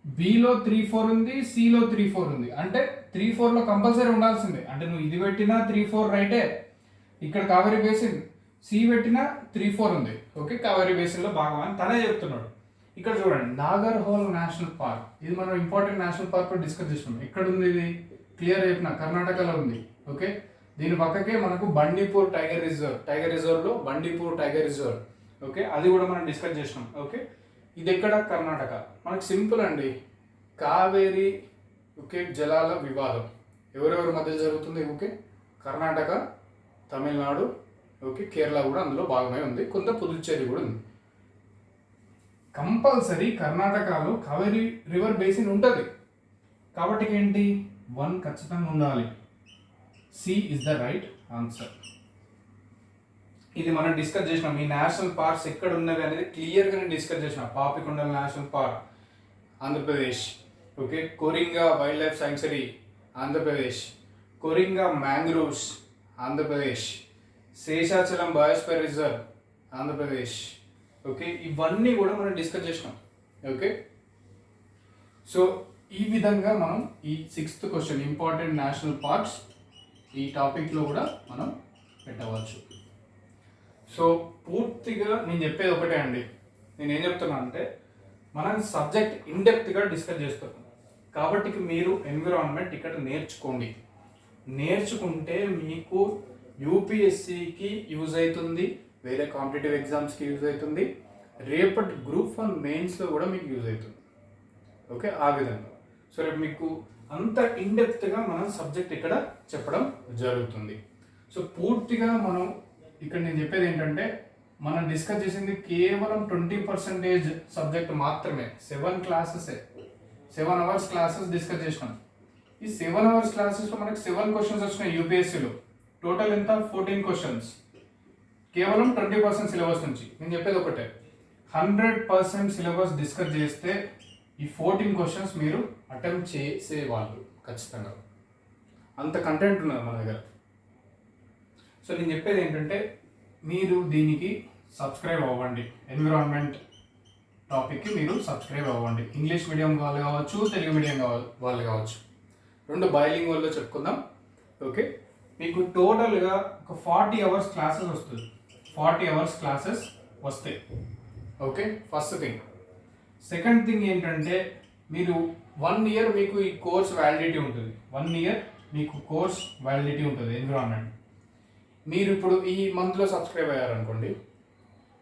బిలో 3-4 ఉంది, సిలో 3-4 ఉంది. అంటే 3-4లో కంపల్సరీ ఉండాల్సిందే. అంటే నువ్వు ఇది పెట్టినా 3-4 రైటే. ఇక్కడ కావేరీ బేసిన్ సి పెట్టినా 3-4 ఉంది. ఓకే, కావేరీ బేసిన్లో భాగం అని తనే చెప్తున్నాడు. ఇక్కడ చూడండి, నాగర్హోల్ నేషనల్ పార్క్, ఇది మనం ఇంపార్టెంట్ నేషనల్ పార్క్ డిస్కస్ చేసినాం. ఎక్కడ ఉంది ఇది? క్లియర్ చెప్పిన కర్ణాటకలో ఉంది. ఓకే, దీని పక్కకే మనకు బండిపూర్ టైగర్ రిజర్వ్లో బండిపూర్ టైగర్ రిజర్వ్. ఓకే, అది కూడా మనం డిస్కస్ చేసినాం. ఓకే, ఇది ఎక్కడ? కర్ణాటక. మనకు సింపుల్ అండి, కావేరీ ఓకే జలాల వివాదం ఎవరెవరి మధ్య జరుగుతుంది? ఓకే, కర్ణాటక, తమిళనాడు, ఓకే కేరళ కూడా అందులో భాగమై ఉంది, కొంత పుదుచ్చేరి కూడా ఉంది. కంపల్సరీ కర్ణాటకలో కావేరీ రివర్ బేసిన్ ఉంటుంది. కాబట్టి ఏంటి? 1 ఖచ్చితంగా ఉండాలి. C is the right answer. ఇది మనం డిస్కస్ చేసినాం. ఈ నేషనల్ పార్క్స్ ఎక్కడ ఉన్నవి అనేది క్లియర్గా నేను డిస్కస్ చేసిన. పాపికొండల national park Andhra Pradesh, okay, Coringa wild life sanctuary Andhra Pradesh, Coringa mangroves Andhra Pradesh, Seshachalam biosphere reserve Andhra Pradesh. Okay, ఇవన్నీ కూడా మనం డిస్కస్ చేసినాం. ఓకే, సో ఈ విధంగా మనం ఈ 6th question important national parks ఈ టాపిక్లో కూడా మనం పెట్టవచ్చు. సో పూర్తిగా నేను చెప్పేది ఒకటే అండి, నేను ఏం చెప్తున్నా అంటే మనం సబ్జెక్ట్ ఇన్డెప్త్గా డిస్కస్ చేస్తున్నాం. కాబట్టి మీరు ఎన్విరాన్మెంట్ ఇక్కడ నేర్చుకుంటే మీకు యూపీఎస్సికి యూజ్ అవుతుంది, వేరే కాంపిటేటివ్ ఎగ్జామ్స్కి యూజ్ అవుతుంది, రేపటి గ్రూప్ 1 మెయిన్స్లో కూడా మీకు యూజ్ అవుతుంది. ఓకే, ఆ విధంగా. సో రేపు మీకు అంత ఇన్డెప్త్గా మనం సబ్జెక్ట్ ఇక్కడ చెప్పడం జరుగుతుంది. సో పూర్తిగా మనం ఇక్కడ నేను చెప్పేది ఏంటంటే మనం డిస్కస్ చేసింది కేవలం 20% సబ్జెక్ట్ మాత్రమే. 7 క్లాసెసే, 7 అవర్స్ క్లాసెస్ డిస్కస్ చేసినాం. ఈ 7 అవర్స్ క్లాసెస్లో మనకి 7 క్వశ్చన్స్ వచ్చినాయి యూపీఎస్సీలో. టోటల్ ఎంత? 14 క్వశ్చన్స్, కేవలం 20% సిలబస్ నుంచి. నేను చెప్పేది ఒకటే, 100% సిలబస్ డిస్కస్ చేస్తే ఈ 14 క్వశ్చన్స్ మీరు అటెంప్ట్ చేసేవాళ్ళు ఖచ్చితంగా. అంత కంటెంట్ ఉన్నది మన దగ్గర. సో నేను చెప్పేది ఏంటంటే మీరు దీనికి సబ్స్క్రైబ్ అవ్వండి. ఎన్విరాన్మెంట్ టాపిక్కి మీరు సబ్స్క్రైబ్ అవ్వండి. ఇంగ్లీష్ మీడియం వాళ్ళు కావచ్చు, తెలుగు మీడియం వాళ్ళు కావచ్చు, 2 బైలింగ్వల్లో చెప్పుకుందాం. ఓకే, మీకు టోటల్గా ఒక 40 అవర్స్ క్లాసెస్ వస్తుంది. 40 అవర్స్ క్లాసెస్ వస్తాయి. Okay, first thing. Second thing ఏంటంటే మీరు 1 ఇయర్ మీకు ఈ కోర్స్ వ్యాలిడిటీ ఉంటుంది. 1 ఇయర్ మీకు కోర్స్ వ్యాలిడిటీ ఉంటుంది ఎన్విరాన్మెంట్. మీరు ఇప్పుడు ఈ మంత్లో సబ్స్క్రైబ్ అయ్యారనుకోండి,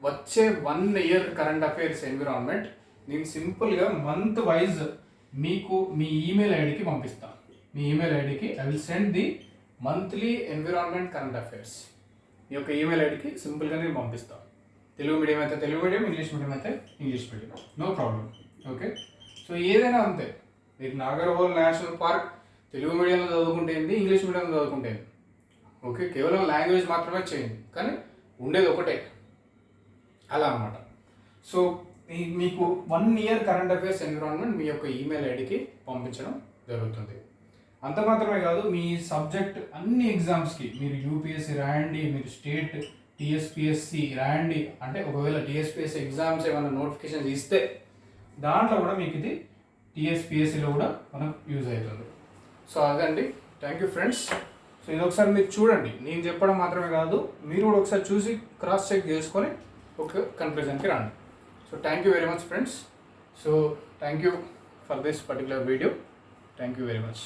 వచ్చే 1 ఇయర్ కరెంట్ అఫైర్స్ ఎన్విరాన్మెంట్ నేను సింపుల్గా మంత్ వైజ్ మీకు మీ ఈమెయిల్ ఐడికి పంపిస్తాను. మీ ఈమెయిల్ ఐడికి I will send the monthly environment current affairs. మీ యొక్క ఈమెయిల్ ఐడికి సింపుల్గా నేను పంపిస్తాను. తెలుగు మీడియం అయితే తెలుగు మీడియం, ఇంగ్లీష్ మీడియం అయితే English medium, no problem. Okay, so ఏదైనా అంతే. మీరు నాగర్హోల్ నేషనల్ పార్క్ తెలుగు మీడియంలో చదువుకుంటే ఏంటి, ఇంగ్లీష్ మీడియంలో చదువుకుంటే ఏంటి. ఓకే, కేవలం లాంగ్వేజ్ మాత్రమే చేయండి, కానీ ఉండేది ఒకటే, అలా అన్నమాట. సో మీకు 1 ఇయర్ కరెంట్ అఫైర్స్ ఎన్విరాన్మెంట్ మీ యొక్క ఈమెయిల్ ఐడికి పంపించడం జరుగుతుంది. అంత మాత్రమే కాదు, మీ సబ్జెక్ట్ అన్ని ఎగ్జామ్స్కి మీరు యూపీఎస్సీ రాయండి, మీరు స్టేట్ టీఎస్పీఎస్సి రాయండి. అంటే ఒకవేళ టీఎస్పీఎస్సీ ఎగ్జామ్స్ ఏమైనా నోటిఫికేషన్స్ ఇస్తే దాంట్లో కూడా మీకు ఇది టీఎస్పీఎస్సీలో కూడా మనకు యూజ్ అవుతుంది. సో అదండి, థ్యాంక్ యూ ఫ్రెండ్స్. సో ఇది ఒకసారి మీరు చూడండి, నేను చెప్పడం మాత్రమే కాదు, మీరు కూడా ఒకసారి చూసి క్రాస్ చెక్ చేసుకొని ఒక కన్క్లూజన్కి రండి. So thank you very much friends. So thank you for this particular video. Thank you very much.